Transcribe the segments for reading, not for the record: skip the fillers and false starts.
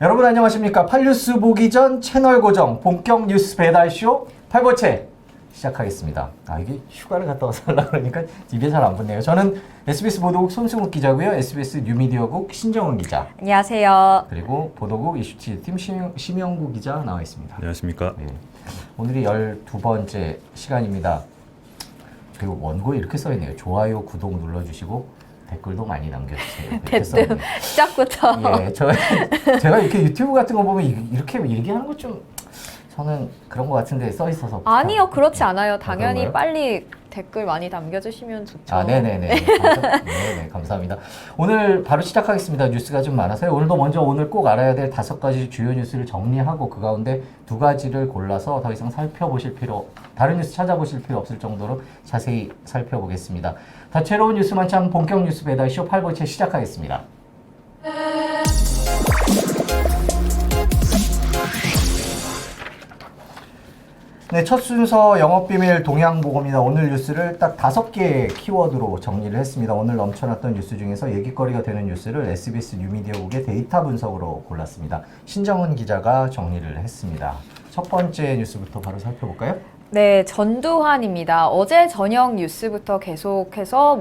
여러분 안녕하십니까? 팔뉴스 보기 전 채널 고정 본격 뉴스 배달쇼 8번째 시작하겠습니다. 이게 휴가를 갔다 와서 하려고 그러니까 입에 잘 안 붙네요. 저는 SBS 보도국 손승욱 기자고요. SBS 뉴미디어국 신정훈 기자. 안녕하세요. 그리고 보도국 이슈티팀 심영구 기자 나와 있습니다. 안녕하십니까? 네. 오늘이 12번째 시간입니다. 그리고 원고에 이렇게 써있네요. 좋아요, 구독 눌러주시고 댓글도 많이 남겨주세요. 대뜸 시작부터. 예, 제가 이렇게 유튜브 같은 거 보면 이렇게 얘기하는 거 좀 저는 그런 거 같은데 써 있어서 아니요, 그렇지 않아요. 당연히 그런가요? 빨리 댓글 많이 남겨주시면 좋죠. 네네네. 네네, 감사합니다. 오늘 바로 시작하겠습니다. 뉴스가 좀 많아서요. 오늘도 먼저 오늘 꼭 알아야 될 5가지 주요 뉴스를 정리하고 그 가운데 2가지를 골라서 더 이상 다른 뉴스 찾아보실 필요 없을 정도로 자세히 살펴보겠습니다. 다채로운 뉴스만 참 본격 뉴스 배달쇼 8번째 시작하겠습니다. 네, 첫 순서 영업비밀 동향보고입니다. 오늘 뉴스를 딱 5개의 키워드로 정리를 했습니다. 오늘 넘쳐났던 뉴스 중에서 얘기거리가 되는 뉴스를 SBS 뉴미디어국의 데이터 분석으로 골랐습니다. 신정훈 기자가 정리를 했습니다. 첫 번째 뉴스부터 바로 살펴볼까요? 네, 전두환입니다. 어제 저녁 뉴스부터 계속해서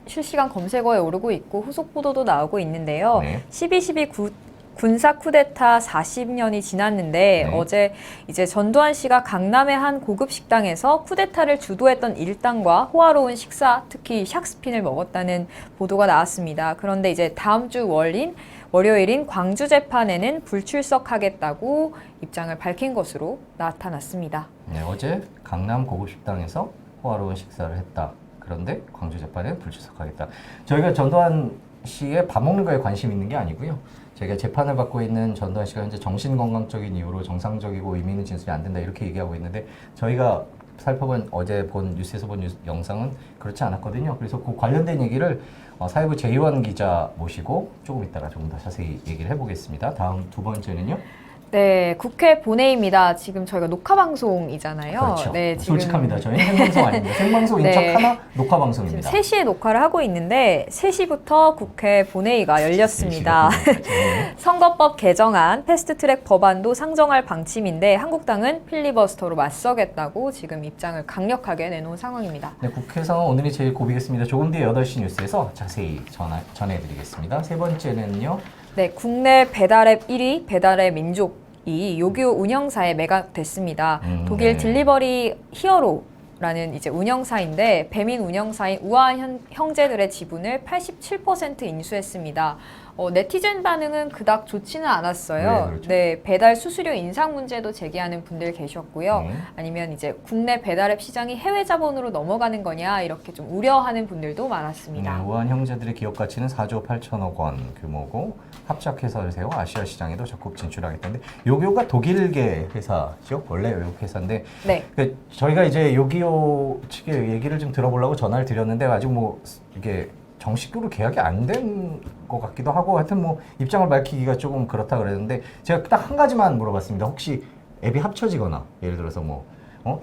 실시간 검색어에 오르고 있고 후속 보도도 나오고 있는데요. 네. 12.12 군사 쿠데타 40년이 지났는데 네. 어제 이제 전두환 씨가 강남의 한 고급 식당에서 쿠데타를 주도했던 일당과 호화로운 식사, 특히 샥스핀을 먹었다는 보도가 나왔습니다. 그런데 이제 다음 주 월요일인 광주 재판에는 불출석하겠다고 입장을 밝힌 것으로 나타났습니다. 네, 어제 강남 고급 식당에서 호화로운 식사를 했다. 그런데 광주 재판에 불출석하겠다. 저희가 전두환 씨의 밥 먹는 거에 관심 있는 게 아니고요. 저희가 재판을 받고 있는 전두환 씨가 현재 정신건강적인 이유로 정상적이고 의미 있는 진술이 안 된다 이렇게 얘기하고 있는데 저희가 어제 본 뉴스에서 본 영상은 그렇지 않았거든요. 그래서 그 관련된 얘기를 사회부 제이원 기자 모시고 조금 이따가 조금 더 자세히 얘기를 해보겠습니다. 다음 2번째는요. 네, 국회 본회의입니다. 지금 저희가 녹화방송이잖아요. 그렇죠. 네, 지금 솔직합니다. 저희는 생방송 아닙니다. 생방송인 척 하나 녹화방송입니다. 지금 3시에 녹화를 하고 있는데 3시부터 국회 본회의가 열렸습니다. 선거법 개정안 패스트트랙 법안도 상정할 방침인데 한국당은 필리버스터로 맞서겠다고 지금 입장을 강력하게 내놓은 상황입니다. 네, 국회 상황 오늘이 제일 고비겠습니다. 조금 뒤에 8시 뉴스에서 자세히 전해드리겠습니다. 세 번째는요. 네, 국내 배달앱 1위 배달의 민족이 요기요 운영사에 매각됐습니다. 독일 네. 딜리버리 히어로라는 이제 운영사인데 배민 운영사인 우한 형제들의 지분을 87% 인수했습니다. 네티즌 반응은 그닥 좋지는 않았어요. 네, 그렇죠. 네, 배달 수수료 인상 문제도 제기하는 분들 계셨고요. 네. 아니면 이제 국내 배달앱 시장이 해외 자본으로 넘어가는 거냐 이렇게 좀 우려하는 분들도 많았습니다. 네, 우한 형제들의 기업 가치는 4조 8천억 원 규모고 합작회사를 세워 아시아 시장에도 적극 진출하겠다는데 요기요가 독일계 회사죠. 원래 외국 회사인데 네. 저희가 이제 요기요 측의 얘기를 좀 들어보려고 전화를 드렸는데 아직 이게 정식으로 계약이 안 된 것 같기도 하고 하여튼 입장을 밝히기가 조금 그렇다 그랬는데 제가 딱 한 가지만 물어봤습니다. 혹시 앱이 합쳐지거나 예를 들어서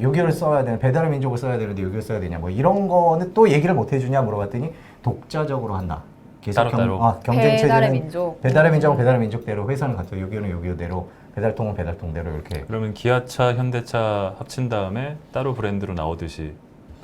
요기요를 써야 되는 배달의 민족을 써야 되는데 요기요 써야 되냐 이런 거는 또 얘기를 못 해주냐 물어봤더니 독자적으로 한다. 계속 경쟁 배달의 체제는 민족. 배달의 민족은 배달의 민족대로 회사는 같아요. 요기요는 요기요대로 배달통은 배달통대로 이렇게. 그러면 기아차, 현대차 합친 다음에 따로 브랜드로 나오듯이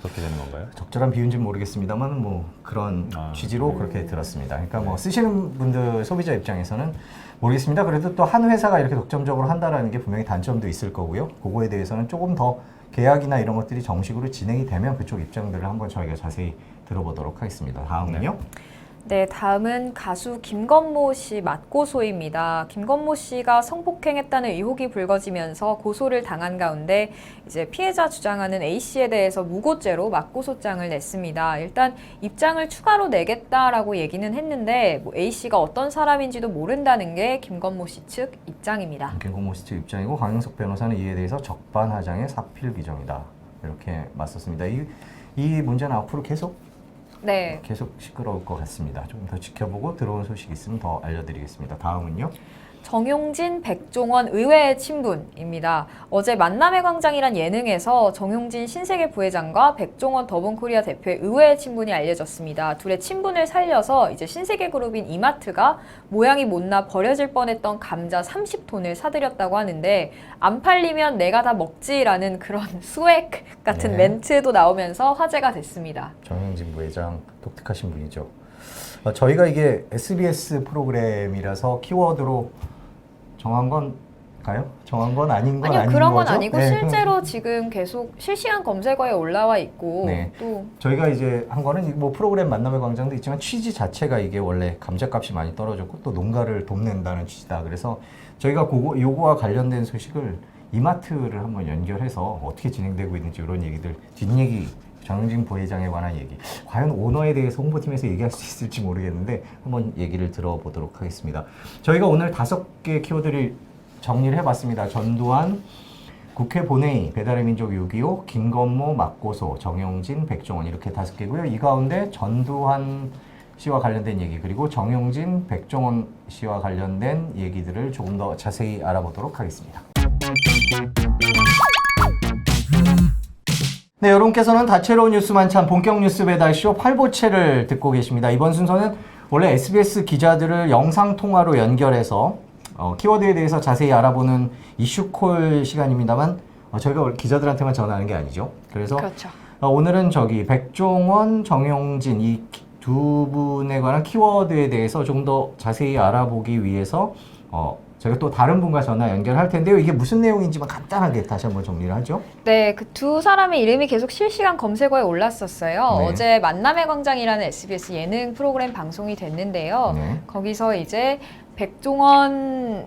그렇게 되는 건가요? 적절한 비유인지는 모르겠습니다만 그런 취지로 그렇게 들었습니다. 그러니까 쓰시는 분들 소비자 입장에서는 모르겠습니다. 그래도 또 한 회사가 이렇게 독점적으로 한다라는 게 분명히 단점도 있을 거고요. 그거에 대해서는 조금 더 계약이나 이런 것들이 정식으로 진행이 되면 그쪽 입장들을 한번 저희가 자세히 들어보도록 하겠습니다. 다음은요. 네, 다음은 가수 김건모 씨 맞고소입니다. 김건모 씨가 성폭행했다는 의혹이 불거지면서 고소를 당한 가운데 이제 피해자 주장하는 A 씨에 대해서 무고죄로 맞고소장을 냈습니다. 일단 입장을 추가로 내겠다라고 얘기는 했는데 A 씨가 어떤 사람인지도 모른다는 게 김건모 씨 측 입장입니다. 김건모 씨 측 입장이고 강영석 변호사는 이에 대해서 적반하장의 사필 규정이다. 이렇게 맞섰습니다. 이 문제는 앞으로 계속 시끄러울 것 같습니다. 조금 더 지켜보고 들어온 소식 있으면 더 알려드리겠습니다. 다음은요. 정용진, 백종원 의외의 친분입니다. 어제 만남의 광장이란 예능에서 정용진 신세계 부회장과 백종원 더본코리아 대표의 의외의 친분이 알려졌습니다. 둘의 친분을 살려서 이제 신세계 그룹인 이마트가 모양이 못나 버려질 뻔했던 감자 30톤을 사들였다고 하는데 안 팔리면 내가 다 먹지라는 그런 스웩 같은 네. 멘트도 나오면서 화제가 됐습니다. 정영진 부회장 독특하신 분이죠. 저희가 이게 SBS 프로그램이라서 키워드로 정한 건가요? 정한 건 아닌 건 아니요, 아닌 그런 건 거죠? 아니고 네, 실제로 지금 계속 실시간 검색어에 올라와 있고 네. 또 저희가 이제 한 거는 뭐 프로그램 만남의 광장도 있지만 취지 자체가 이게 원래 감자값이 많이 떨어졌고 또 농가를 돕는다는 취지다. 그래서 저희가 요거와 관련된 소식을 이마트를 한번 연결해서 어떻게 진행되고 있는지 이런 얘기들 뒷얘기 정영진 부회장에 관한 얘기 과연 오너에 대해서 홍보팀에서 얘기할 수 있을지 모르겠는데 한번 얘기를 들어보도록 하겠습니다. 저희가 오늘 5개 키워드를 정리를 해봤습니다. 전두환, 국회 본회의, 배달의 민족 6.25, 김건모, 맞고소, 정용진, 백종원 이렇게 5개고요. 이 가운데 전두환 씨와 관련된 얘기 그리고 정용진, 백종원 씨와 관련된 얘기들을 조금 더 자세히 알아보도록 하겠습니다. 네, 여러분께서는 다채로운 뉴스만 참 본격 뉴스 배달쇼 8부체를 듣고 계십니다. 이번 순서는 원래 SBS 기자들을 영상통화로 연결해서 키워드에 대해서 자세히 알아보는 이슈콜 시간입니다만 저희가 기자들한테만 전화하는 게 아니죠. 그래서 그렇죠. 오늘은 백종원, 정용진 이 두 분에 관한 키워드에 대해서 좀 더 자세히 알아보기 위해서 저희가 또 다른 분과 전화 연결할 텐데요. 이게 무슨 내용인지만 간단하게 다시 한번 정리를 하죠. 네, 그 두 사람의 이름이 계속 실시간 검색어에 올랐었어요. 네. 어제 만남의 광장이라는 SBS 예능 프로그램 방송이 됐는데요. 네. 거기서 이제 백종원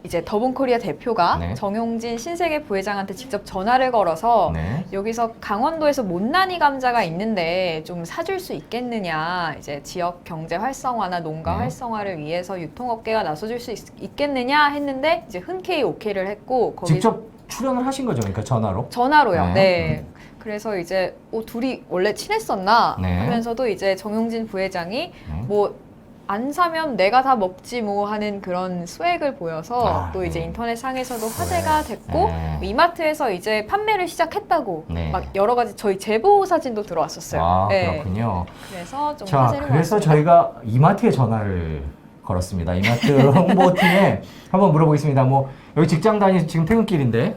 이제 더본코리아 대표가 네. 정용진 신세계 부회장한테 직접 전화를 걸어서 네. 여기서 강원도에서 못난이 감자가 있는데 좀 사줄 수 있겠느냐, 이제 지역 경제 활성화나 농가 네. 활성화를 위해서 유통업계가 나서줄 수 있겠느냐 했는데 이제 흔쾌히 오케이를 했고 거기 직접 출연을 하신 거죠, 그러니까 전화로? 전화로요. 네. 네. 그래서 이제 둘이 원래 친했었나 네. 하면서도 이제 정용진 부회장이 네. 뭐 안 사면 내가 다 먹지 뭐 하는 그런 스웩을 보여서 또 이제 네. 인터넷 상에서도 화제가 됐고 네. 이마트에서 이제 판매를 시작했다고 네. 막 여러 가지 저희 제보 사진도 들어왔었어요. 아, 네. 그렇군요. 그래서 좀 자, 화제를 그래서 모았습니다. 저희가 이마트에 전화를 걸었습니다. 이마트 홍보팀에 한번 물어보겠습니다. 뭐 여기 지금 퇴근길인데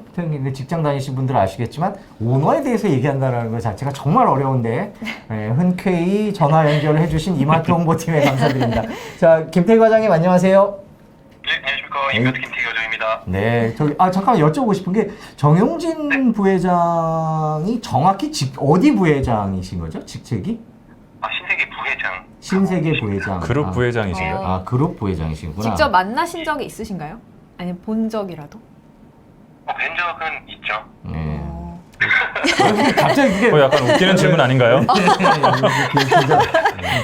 직장 다니신 분들 아시겠지만 오너에 대해서 얘기한다는 것 자체가 정말 어려운데 흔쾌히 전화 연결을 해주신 이마트 홍보팀에 감사드립니다. 자, 김태희 과장님 안녕하세요. 네, 안녕하십니까. 이마트 김태기 과장입니다. 네, 잠깐 여쭤보고 싶은 게 정용진 부회장이 정확히 어디 부회장이신 거죠? 직책이? 신세계 부회장. 신세계 부회장. 그룹 부회장이신가요? 그룹 부회장이시구나. 직접 만나신 적이 있으신가요? 아니면 본 적이라도? 뵌 적은 있죠. 네. 어. 갑자기 그게 약간 웃기는 질문 아닌가요?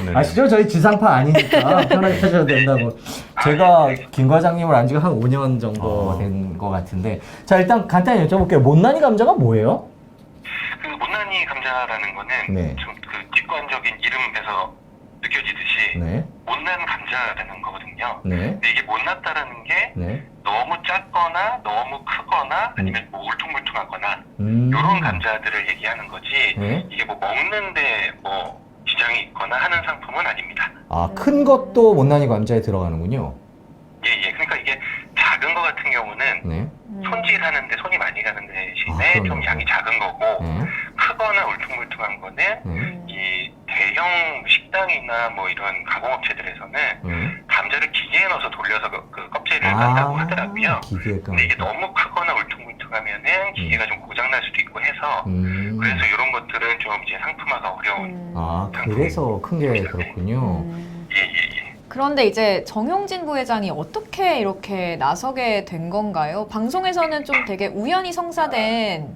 네. 아시죠? 저희 지상파 아니니까 편하게 하셔도 된다고. 제가 김 과장님을 안 지가 한 5년 정도 된 것 같은데. 자, 일단 간단히 여쭤볼게요. 못난이 감자가 뭐예요? 그 못난이 감자라는 거는 네. 좀 그 직관적인 이름에서 느껴지듯이 네. 못난 감자라는 거거든요. 네. 근데 이게 못났다라는 게 네. 너무 작거나 너무 크거나 아니면 뭐 울퉁불퉁하거나 음. 이런 감자들을 얘기하는 거지 네. 이게 뭐 먹는데 뭐 지장이 있거나 하는 상품은 아닙니다. 아, 큰 것도 못난이 감자에 들어가는군요. 예. 그러니까 이게 작은 거 같은 경우는 네. 손질하는데 손이 많이 가는 대신에 그러네요. 좀 양이 작은 거고 네. 크거나 울퉁불퉁한 거는 네. 이 대형 식당이나 뭐 이런 가공업체들에서는 네. 감자를 기계에 넣어서 돌려서 그 껍질을 깐다고 하더라고요. 기계에 근데 이게 너무 크거나 울퉁불퉁하면은 기계가 좀 고장날 수도 있고 해서 그래서 이런 것들은 좀 이제 상품화가 어려운. 아, 그래서 큰 게 그렇군요. 예. 그런데 이제 정용진 부회장이 어떻게 이렇게 나서게 된 건가요? 방송에서는 좀 되게 우연히 성사된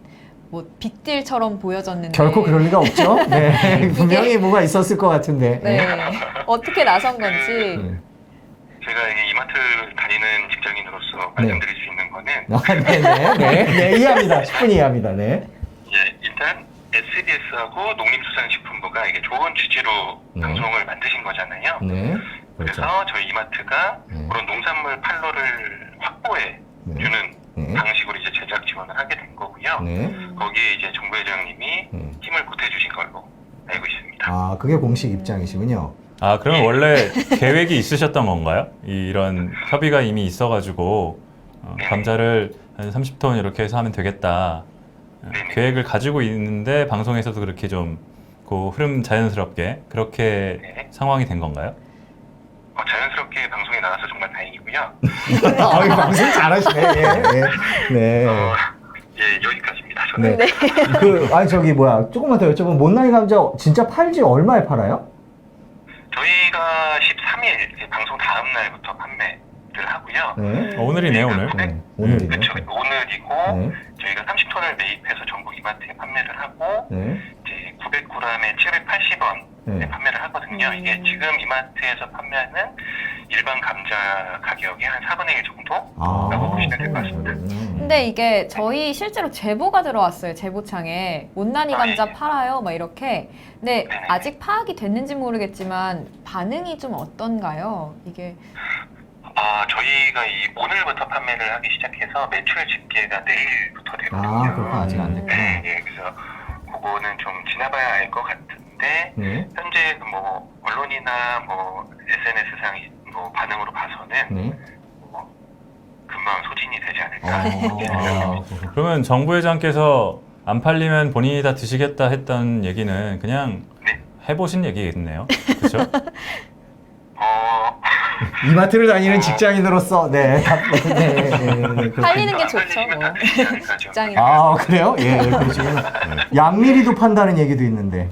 뭐 빅딜처럼 보여졌는데 결코 그럴 리가 없죠. 네. 분명히 뭐가 있었을 것 같은데. 네. 어떻게 나선 건지 네. 제가 이게 이마트 다니는 직장인으로서 말씀드릴 수 있는 거는 아, 네, 이해합니다. 충분히 이해합니다. 네. 일단 SBS하고 농림수산식품부가 이게 좋은 취지로 네. 방송을 만드신 거잖아요. 네. 그렇죠. 그래서 저희 이마트가 네. 그런 농산물 판로를 확보해 네. 주는 네. 방식으로 이제 제작 지원을 하게 된 거고요. 네. 거기에 이제 정부 회장님이 네. 힘을 보태 주신 걸로 알고 있습니다. 아, 그게 공식 입장이시군요. 아, 그러면 원래 계획이 있으셨던 건가요? 이런 협의가 이미 있어가지고 감자를 한 30톤 이렇게 해서 하면 되겠다. 네네. 계획을 가지고 있는데 방송에서도 그렇게 좀 그 흐름 자연스럽게 그렇게 네. 상황이 된 건가요? 자연스럽게 방송에 나와서 정말 다행이고요. 아, 이 방송 잘하시네. 예, 예. 네. 예, 여기까지입니다. 저는. 네. 아니, 저기, 뭐야. 조금만 더 여쭤보면, 못난이 감자 진짜 팔지 얼마에 팔아요? 저희가 13일 이제 방송 다음 날부터 판매를 하고요. 네. 오늘이네요, 오늘. 네. 오늘이네요. 그렇죠. 오늘이고 네. 저희가 30톤을 매입해서 전국 이마트에 판매를 하고 네. 이제 900g에 780원 네. 판매를 하거든요. 이게 지금 이마트에서 판매하는 일반 감자 가격의 한 4분의 1 정도? 라고 보시면 될 것 같습니다. 근데 이게 저희 실제로 제보가 들어왔어요. 제보창에 못난이 아, 감자 예. 팔아요, 막 이렇게. 근데 네네. 아직 파악이 됐는지 모르겠지만 반응이 좀 어떤가요? 이게 저희가 오늘부터 판매를 하기 시작해서 매출 집계가 내일부터 되거든요. 아, 그렇군. 아직 안 됐구나. 네, 예, 그래서 그거는 좀 지나봐야 알 것 같은데 네. 현재 뭐 언론이나 뭐 SNS상 뭐 반응으로 봐서는 네. 뭐 금방 소진이 되지 않을까. 그러면 정부 회장께서 안 팔리면 본인이 다 드시겠다 했던 얘기는 그냥 네. 해보신 얘기겠네요. 그렇죠? 이마트를 다니는 직장인으로서, 네. 네. 팔리는 게 안 좋죠. 팔리시면 뭐. 다 드시지 않을까 좀. 직장인. 아, 그래요? 예, 그러시구나. 양미리도 판다는 얘기도 있는데.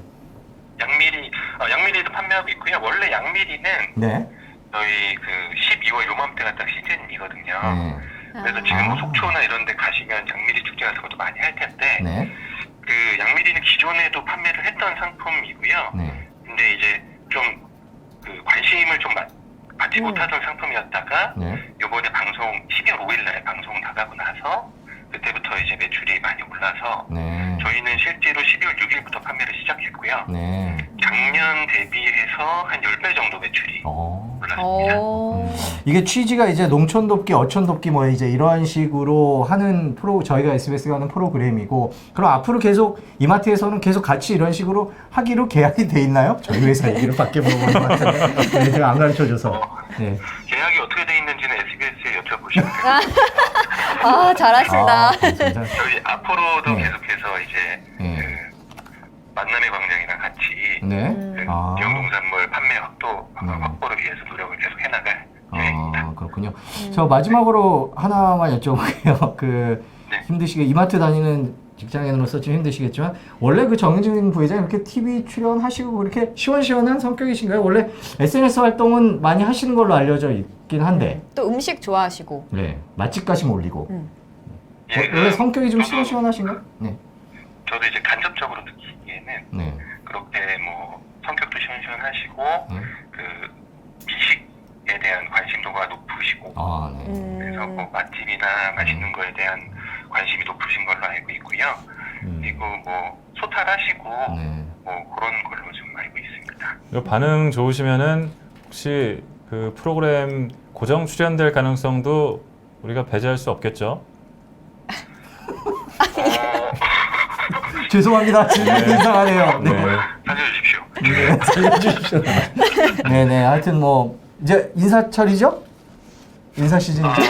양미리도 판매하고 있고요. 원래 양미리는 네. 저희 그 12월 요맘때가 딱 시즌이거든요. 네. 그래서 지금 뭐 속초나 이런 데 가시면 양미리 축제 같은 것도 많이 할 텐데 네. 그 양미리는 기존에도 판매를 했던 상품이고요. 네. 근데 이제 좀 그 관심을 좀 받지 못하던 상품이었다가 네. 요번에 방송 12월 5일 날 방송 나가고 나서 그때부터 이제 매출이 많이 올라서 네. 저희는 실제로 12월 6일부터 판매를 시작했고요. 네. 작년 대비해서 한 10배 정도 매출이 올랐습니다. 이게 취지가 이제 농촌 돕기, 어촌 돕기 뭐 이제 이러한 식으로 하는 저희가 SBS가 하는 프로그램이고, 그럼 앞으로 계속 이마트에서는 계속 같이 이런 식으로 하기로 계약이 돼 있나요? 저희 회사 얘기를 밖에 물어보는 것 같은데. 네, 제가 안 가르쳐줘서. 네. 계약이 어떻게 돼 있는지는 SBS에 여쭤보시면 돼요. 아, 잘하신다. 진짜. 저희 앞으로도 네. 계속해서 이제 네. 그 만남의 광장이랑 같이 네. 그 아. 지역 농산물 판매 확보를 위해서 노력을 계속 해나갈 계획입니다. 아, 그렇군요. 저 마지막으로 하나만 여쭤볼게요. 네. 이마트 다니는 직장인으로서 좀 힘드시겠지만, 원래 그 정인진 부회장 이렇게 TV 출연하시고 그렇게 시원시원한 성격이신가요? 원래 SNS 활동은 많이 하시는 걸로 알려져 있긴 한데, 또 음식 좋아하시고. 네. 맛집 가시면 올리고. 예, 원래 성격이 좀 저도- 시원시원하신가요? 네. 저도 이제 간접적으로 느끼기에는 네. 그렇게 뭐 성격도 시원시원하시고 네. 그 미식에 대한 관심도가 높으시고 아, 네. 그래서 뭐 맛집이나 맛있는 거에 대한 관심이 높으신 걸로 알고 있고요. 그리고 뭐 소탈하시고 네. 뭐 그런 걸로 좀 알고 있습니다. 이거 반응 좋으시면은 혹시 그 프로그램 고정 출연될 가능성도 우리가 배제할 수 없겠죠? 죄송합니다. 질문이 이상하네요. 네. 살려주십시오. 네, 살려주십시오. 네네. 하여튼 뭐 이제 인사철이죠? 인사 시즌이죠?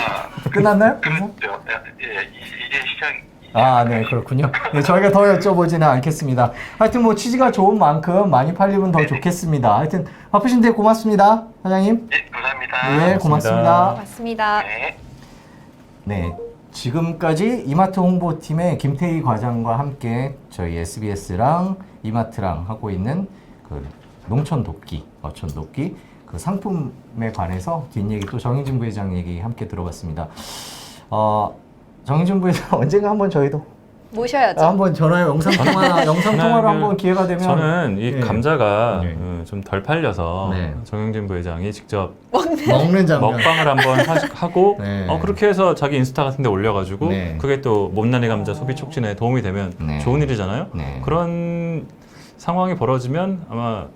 끝났나요? 인사? 그렇죠. 예, 이제 시작. 아, 네, 그렇군요. 네, 저희가 더 여쭤보지는 않겠습니다. 하여튼 뭐 취지가 좋은 만큼 많이 팔리면 더 좋겠습니다. 하여튼 바쁘신데 고맙습니다, 사장님. 네, 감사합니다. 네, 고맙습니다. 맞습니다. 네. 네, 지금까지 이마트 홍보팀의 김태희 과장과 함께 저희 SBS랑 이마트랑 하고 있는 그 농촌 돕기, 어촌 돕기 그 상품에 관해서 뒷얘기 또 정인진 부회장 얘기 함께 들어봤습니다. 정인진 부회장 언젠가 한번 저희도 모셔야죠. 한번 전화 영상 통화로 한번 기회가 되면 저는 이 네. 감자가 네. 좀 덜 팔려서 네. 정영진 부회장이 직접 먹는 장면. 먹방을 한번 하고 네. 그렇게 해서 자기 인스타 같은 데 올려가지고 네. 그게 또 못난이 감자 소비 촉진에 도움이 되면 네. 좋은 일이잖아요. 네. 그런 상황이 벌어지면 아마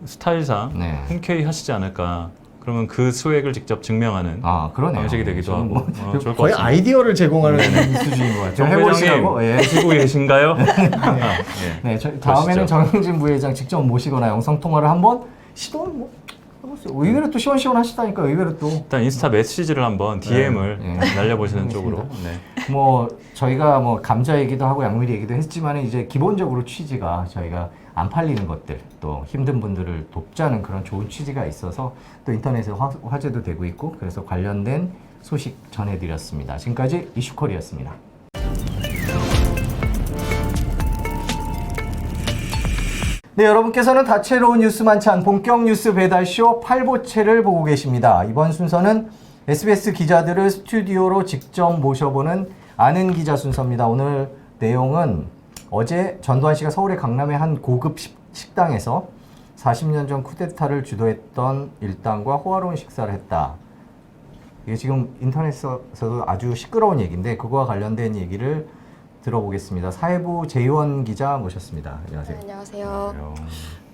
스타일상 네. 흔쾌히 하시지 않을까 그러면 그 수액을 직접 증명하는 그러네요. 방식이 되기도 지금 하고 좋을 것 거의 같습니다. 아이디어를 제공하는 수준인 것 같아요. 정 해보시라고? 회장님 예. 하시고 계신가요? 네, 다음에는 그러시죠. 정영진 부회장 직접 모시거나 영상 통화를 한번 시도를 뭐 해보세요. 의외로 또 시원시원하시다니까 의외로 또. 일단 인스타 메시지를 한번 DM을 네. 날려보시는 알겠습니다. 쪽으로. 네. 뭐 저희가 뭐 감자 얘기도 하고 약밀 얘기도 했지만 이제 기본적으로 취지가 저희가 안 팔리는 것들 또 힘든 분들을 돕자는 그런 좋은 취지가 있어서 또 인터넷에 화제도 되고 있고 그래서 관련된 소식 전해드렸습니다. 지금까지 이슈콜이었습니다. 네, 여러분께서는 다채로운 뉴스 만찬 본격 뉴스 배달쇼 8보채를 보고 계십니다. 이번 순서는 SBS 기자들을 스튜디오로 직접 모셔보는 아는 기자 순서입니다. 오늘 내용은 어제 전두환 씨가 서울의 강남의 한 고급 식당에서 40년 전 쿠데타를 주도했던 일당과 호화로운 식사를 했다. 이게 지금 인터넷에서도 아주 시끄러운 얘기인데 그거와 관련된 얘기를 들어보겠습니다. 사회부 재의원 기자 모셨습니다. 안녕하세요. 네, 안녕하세요.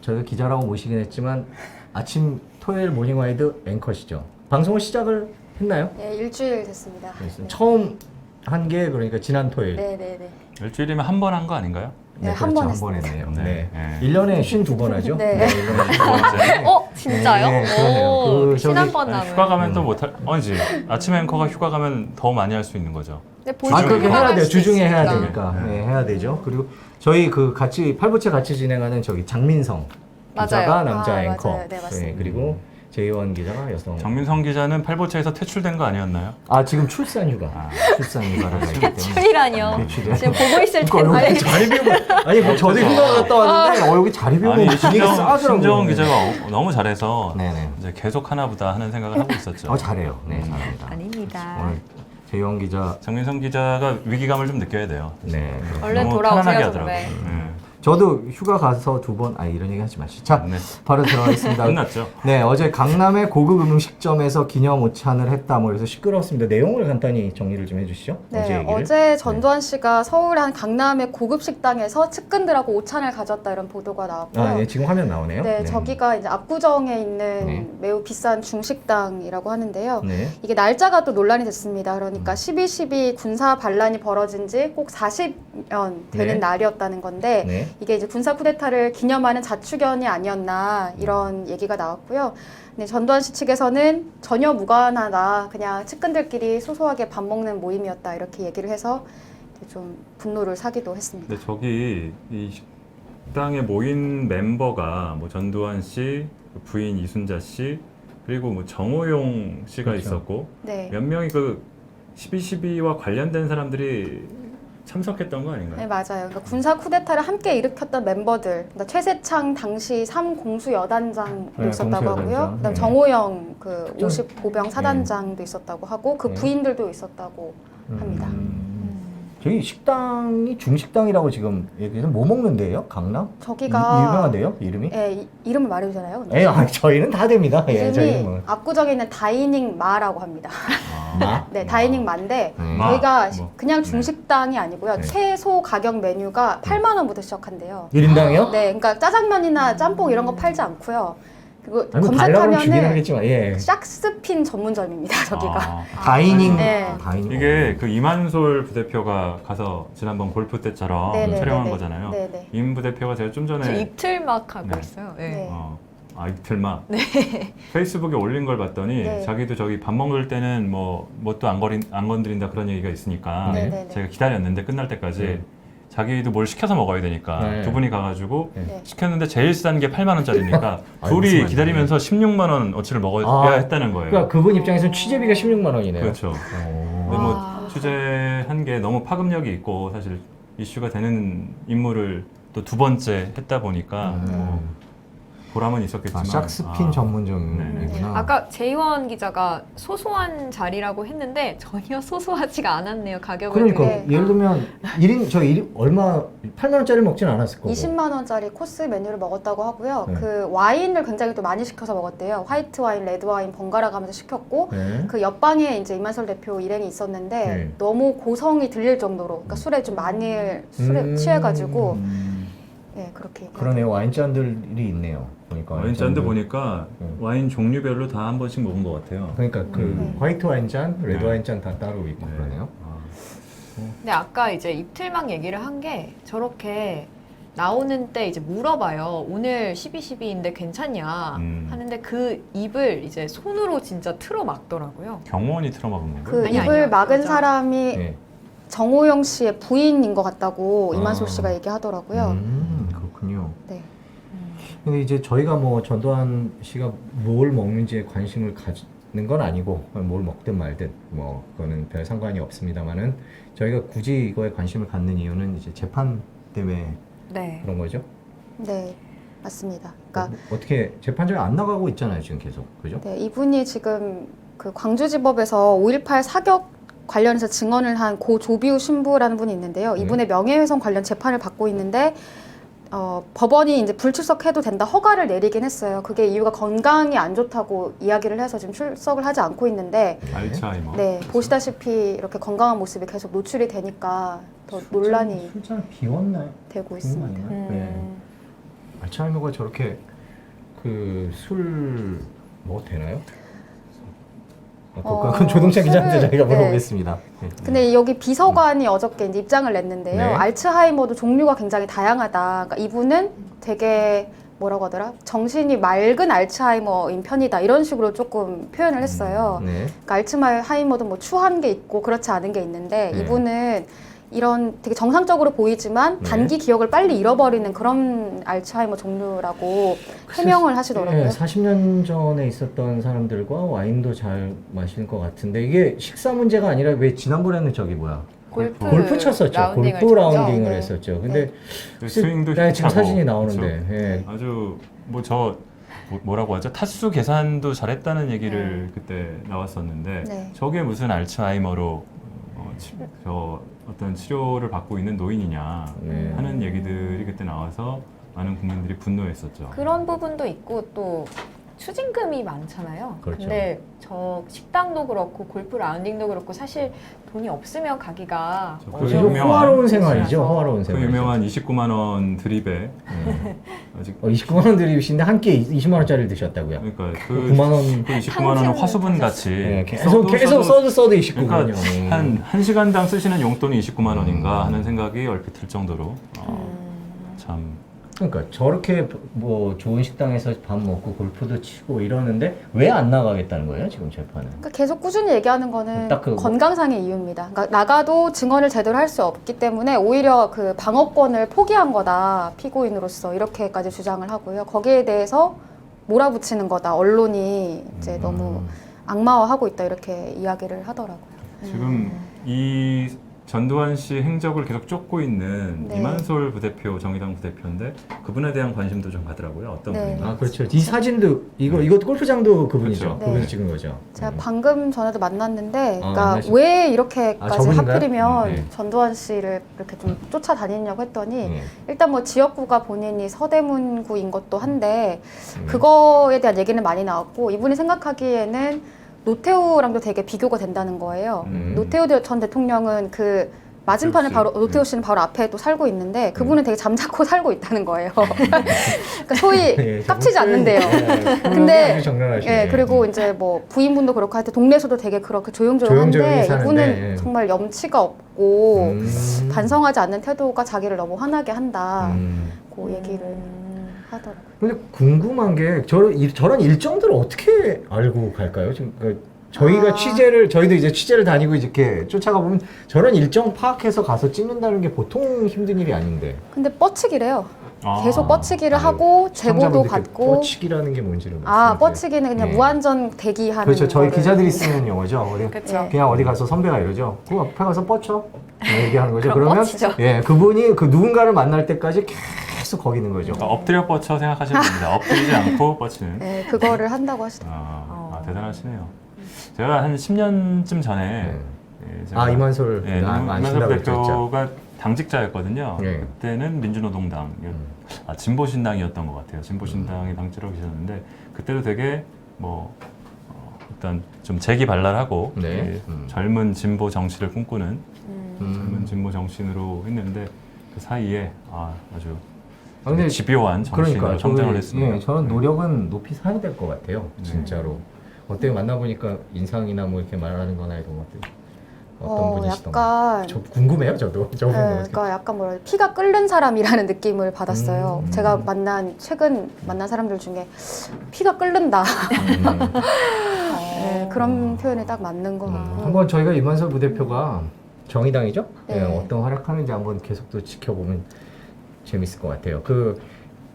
저희가 기자라고 모시긴 했지만 아침 토요일 모닝와이드 앵커시죠. 방송을 시작을 했나요? 네, 일주일 됐습니다. 네. 처음 한 게 그러니까 지난 토요일. 네네네. 일주일이면 한 번 한 거 아닌가요? 네, 그렇죠. 한번 한 번 했네요. 네. 네. 네. 1년에 52번 하죠? 네. 1년에 52번. 진짜요? 네, 그러네요. 오, 그 저기- 지난번 남은. 휴가 가면 또 못할 아니지. 아침 앵커가 휴가 가면 더 많이 할 수 있는 거죠. 근데 아, 그렇게 보여주기만 해야 할 돼요. 수 주중에 해야 있으니까. 되니까. 네, 해야 되죠. 그리고 저희 그 같이 팔보채 같이 진행하는 저기 장민성 기자가 맞아요. 남자 아, 앵커. 맞아요. 네, 맞습니다. 그리고 재의원 기자가 여성. 정민성 기자는 팔보채에서 퇴출된 거 아니었나요? 지금 출산 휴가. 출산 휴가를 가기 때문에. 출이라뇨. 대출이요? 지금 보고 있을 그러니까 텐데. 여기 자리 비우고 아니 뭐 저도 휴가 갔다 왔는데 여기 자리 비우고 아니 분위기 싸더라고요. 신정훈 기자가 너무 잘해서 네네. 이제 계속 하나보다 하는 생각을 하고 있었죠. 잘해요. 네, 잘합니다. 아닙니다. 오늘 재의원 기자 정민성 기자가 위기감을 좀 느껴야 돼요. 네. 얼른 너무 돌아오세요, 편안하게 선배. 하더라고요. 저도 휴가 가서 2번 이런 얘기 하지 마시죠. 자, 네. 바로 들어가겠습니다. 끝났죠. 네, 어제 강남의 고급 음식점에서 기념 오찬을 했다. 뭐 그래서 시끄러웠습니다. 내용을 간단히 정리를 좀 해주시죠. 어제 네, 얘기를. 어제 전두환 씨가 서울의 한 강남의 고급 식당에서 측근들하고 오찬을 가졌다 이런 보도가 나왔고요. 네, 지금 화면 나오네요. 네, 저기가 이제 압구정에 있는 네. 매우 비싼 중식당이라고 하는데요. 네. 이게 날짜가 또 논란이 됐습니다. 그러니까 12.12 군사 반란이 벌어진 지 꼭 40년 되는 네. 날이었다는 건데 네. 이게 이제 군사 쿠데타를 기념하는 자축연이 아니었나 이런 얘기가 나왔고요. 네, 전두환 씨 측에서는 전혀 무관하다. 그냥 측근들끼리 소소하게 밥 먹는 모임이었다. 이렇게 얘기를 해서 좀 분노를 사기도 했습니다. 근데 저기 이 식당에 모인 멤버가 뭐 전두환 씨, 부인 이순자 씨, 그리고 뭐 정호용 씨가 그렇죠. 있었고 네. 몇 명이 그 12.12와 관련된 사람들이 참석했던 거 아닌가요? 네, 맞아요. 그러니까 군사 쿠데타를 함께 일으켰던 멤버들, 그러니까 최세창 당시 3공수 여단장도 네, 있었다고 공수 하고요. 여단장. 그다음 네. 정호영 그 50보병 사단장도 있었다고 하고 그 네. 부인들도 있었다고 합니다. 저기 식당이 중식당이라고 지금 얘기해서 뭐 먹는 데예요? 강남? 저기가 유명한데요? 이름이? 예, 이름을 말해도 되나요? 근데? 저희는 다 됩니다. 예, 이름이 저희는 뭐. 압구정에 있는 다이닝 마라고 합니다. 마? 네, 다이닝 마인데 네. 마. 저희가 뭐. 그냥 네. 중식당이 아니고요. 네. 최소 가격 메뉴가 8만 원부터 시작한대요. 1인당이요? 네, 그러니까 짜장면이나 짬뽕 이런 거 팔지 않고요. 그리고 아니, 뭐 달라고 주긴 검색하면은 하겠지만, 예. 샥스핀 전문점입니다. 저기가. 아, 다이닝. 네. 다이닝. 이게 그 이만솔 부대표가 가서 지난번 골프 때처럼 네네네네. 촬영한 거잖아요. 네네. 임 부대표가 제가 좀 저 전에 입틀 막 하고 네. 있어요. 네. 네. 이틀만 페이스북에 올린 걸 봤더니 네. 자기도 저기 밥 먹을 때는 뭣도 안 건드린다 그런 얘기가 있으니까 네. 네네네. 제가 기다렸는데 끝날 때까지 네. 자기도 뭘 시켜서 먹어야 되니까 네. 두 분이 가가지고 네. 시켰는데 제일 싼 게 8만 원짜리니까 아니, 무슨 둘이 말이야. 기다리면서 16만 원어치를 먹어야 아, 했다는 거예요. 그러니까 그분 입장에서는 취재비가 16만 원이네요. 그렇죠. 오. 근데 뭐 와. 취재한 게 너무 파급력이 있고 사실 이슈가 되는 인물을 또 두 번째 했다 보니까 뭐 보람은 있었겠지만 샥스핀 전문점이구나. 아까 재의원 기자가 소소한 자리라고 했는데 전혀 소소하지가 않았네요. 가격을. 그러니까 네. 예를 들면 1인 얼마 8만 원짜리 먹진 않았을 거고. 20만 원짜리 코스 메뉴를 먹었다고 하고요. 네. 그 와인을 굉장히 또 많이 시켜서 먹었대요. 화이트 와인, 레드 와인 번갈아 가면서 시켰고 네. 그 옆방에 이제 이만솔 대표 일행이 있었는데 네. 너무 고성이 들릴 정도로 그러니까 술에 좀 많이 취해가지고 그렇게 얘기하더라고요. 그러네요. 와인잔들이 있네요. 보니까 와인잔도 보니까 음. 와인 종류별로 다 한 번씩 먹은 것 같아요. 그러니까 그 화이트 와인잔, 레드 네. 와인잔 다 따로 있고 네. 그러네요. 아, 근데 아까 이제 입틀막 얘기를 한 게 저렇게 나오는 때 이제 물어봐요. 오늘 12.12인데 괜찮냐 하는데 그 입을 이제 손으로 진짜 틀어 막더라고요. 경호원이 틀어막은 건가요? 그 아니, 입을 아니요. 막은 여자. 사람이 네. 정호영 씨의 부인인 것 같다고 아. 이만솔 씨가 얘기하더라고요. 그렇군요. 네. 근데 이제 저희가 뭐 전두환 씨가 뭘 먹는지에 관심을 가지는 건 아니고 뭘 먹든 말든 뭐 그거는 별 상관이 없습니다만은 저희가 굳이 이거에 관심을 갖는 이유는 이제 재판 때문에 네. 그런 거죠. 네, 맞습니다. 그러니까 어떻게 재판장에 안 나가고 있잖아요 지금 계속 그죠? 네, 이분이 지금 그 광주지법에서 5.18 사격 관련해서 증언을 한 고 조비우 신부라는 분이 있는데요. 이분의 명예훼손 관련 재판을 받고 있는데 법원이 이제 불출석해도 된다 허가를 내리긴 했어요. 그게 이유가 건강이 안 좋다고 이야기를 해서 지금 출석을 하지 않고 있는데 알츠하이머. 네, 보시다시피 이렇게 건강한 모습이 계속 노출이 되니까 더 논란이 술잔 비웠나요? 되고 있습니다. 네. 알츠하이머가 저렇게 그 술 뭐 되나요? 그건 조동찬 기자한테 술을- 저희가 네. 물어보겠습니다. 네. 근데 여기 비서관이 어저께 이제 입장을 냈는데요. 네. 알츠하이머도 종류가 굉장히 다양하다. 그러니까 이분은 되게 뭐라고 하더라? 정신이 맑은 알츠하이머인 편이다. 이런 식으로 조금 표현을 했어요. 네. 그러니까 알츠하이머도 뭐 추한 게 있고 그렇지 않은 게 있는데 네. 이분은 이런 되게 정상적으로 보이지만 네. 단기 기억을 빨리 잃어버리는 그런 알츠하이머 종류라고 해명을 하시더라고요. 40년 전에 있었던 사람들과 와인도 잘 마시는 것 같은데 이게 식사 문제가 아니라 왜 지난번에는 저기 뭐야 골프 쳤었죠. 라운딩을 골프 쳤죠. 라운딩을 네. 했었죠. 근데 그 스윙도 네, 지금 힘차고. 사진이 나오는데 그렇죠. 예. 아주 뭐라고 하죠? 타수 계산도 잘했다는 얘기를 그때 나왔었는데 네. 저게 무슨 알츠하이머로 저 어떤 치료를 받고 있는 노인이냐 네. 하는 얘기들이 그때 나와서 많은 국민들이 분노했었죠. 그런 부분도 있고 또 추징금이 많잖아요. 그렇죠. 근데 저 식당도 그렇고 골프 라운딩도 그렇고 사실 돈이 없으면 가기가 그 아주 유명한- 호화로운 생활이죠. 그래서 호화로운 그 생활. 유명한 29만 원 드립에 네. 아직 29만 원 드립이신데 한 끼에 20만 원짜리를 드셨다고요. 그러니까 그 그 9만 원. 그 29만 원은 화수분 같이 네, 계속 써도 29만 그러니까 원이요. 한 시간당 쓰시는 용돈이 29만 원인가 하는 생각이 얼핏 들 정도로 참 그러니까 저렇게 뭐 좋은 식당에서 밥 먹고 골프도 치고 이러는데 왜 안 나가겠다는 거예요 지금 재판은? 그러니까 계속 꾸준히 얘기하는 거는 딱 그- 건강상의 이유입니다. 그러니까 나가도 증언을 제대로 할 수 없기 때문에 오히려 그 방어권을 포기한 거다 피고인으로서 이렇게까지 주장을 하고요. 거기에 대해서 몰아붙이는 거다. 언론이 이제 너무 악마화하고 있다 이렇게 이야기를 하더라고요. 지금 이 전두환 씨 행적을 계속 쫓고 있는 네. 이만솔 부대표 정의당 부대표인데 그분에 대한 관심도 좀 가더라고요. 어떤 네. 분인가? 아 그렇죠. 이 사진도 이거 골프장도 그분이죠. 그렇죠. 그분이 네. 찍은 거죠. 제가 방금 전에도 만났는데, 그러니까 만나셨- 왜 이렇게까지 아, 저분인가요? 하필이면 네. 전두환 씨를 이렇게 좀 쫓아다니냐고 했더니 네. 일단 뭐 지역구가 본인이 서대문구인 것도 한데 네. 그거에 대한 얘기는 많이 나왔고 이분이 생각하기에는 노태우랑도 되게 비교가 된다는 거예요. 노태우 전 대통령은 그 맞은편에 씨. 바로 노태우 씨는 바로 앞에 또 살고 있는데 그분은 되게 잠자코 살고 있다는 거예요. 그러니까 소위 네, 깝치지 저분 않는데요. 네, 근데 아주 정갈하시네. 예, 그리고 이제 뭐 부인분도 그렇고 하여튼 동네에서도 되게 그렇게 조용조용히 조용조용한데 사는데, 이분은 예. 정말 염치가 없고 음. 반성하지 않는 태도가 자기를 너무 화나게 한다. 음. 그 얘기를 하더라고요. 근데 궁금한 게 저런 일정들을 어떻게 알고 갈까요? 지금 저희가 저희도 이제 취재를 다니고 이렇게 쫓아가 보면 저런 일정 파악해서 가서 찍는다는 게 보통 힘든 일이 아닌데. 근데 뻗치기래요. 아. 계속 뻗치기를 아유, 하고 제보도 시청자분들께 받고. 뻗치기라는 게 뭔지를 아, 말씀해 주세요. 뻗치기는 그냥 네. 무한정 대기하는 그렇죠. 저희 거를. 기자들이 쓰는 용어죠. 우리 그렇죠. 그냥 어디 가서 선배가 이러죠. 그 앞에 가서 뻗쳐. 얘기하는 거죠. 그럼 그러면 뻗치죠. 예, 그분이 그 누군가를 만날 때까지 계속 거기 있는 거죠. 그러니까 엎드려 뻗쳐 생각하시면 됩니다. 엎드리지 않고 뻗치는. 네, 그거를 한다고 하시더라고요. 대단하시네요. 제가 한 10년쯤 전에 네. 예, 아, 이만솔 예, 이만솔 아신다고 했죠. 대표가 당직자였거든요. 네. 그때는 민주노동당, 진보신당이었던 것 같아요. 진보신당에 당직자로 계셨는데 그때도 되게 뭐 일단 좀 재기발랄하고 네. 예, 젊은 진보 정치를 꿈꾸는 음. 젊은 진보 정치인으로 했는데 그 사이에 아주 아, 근데 집요한 정신으로 그러니까 성장을 했습니다. 예, 저는 노력은 높이 사야 될 것 같아요. 진짜로. 어때요? 만나보니까 인상이나 뭐 이렇게 말하는 거나 이런 것들 어떤 분이시던가. 약간 저 궁금해요, 저도. 저분 그러니까 약간 뭐라 피가 끓는 사람이라는 느낌을 받았어요. 음. 제가 최근 만난 사람들 중에 피가 끓는다. 네, 그런 표현이 딱 맞는 것 같고. 한번 저희가 이만설 부대표가 정의당이죠? 네. 예, 어떤 활약하는지 한번 계속 또 지켜보면 재밌을 것 같아요.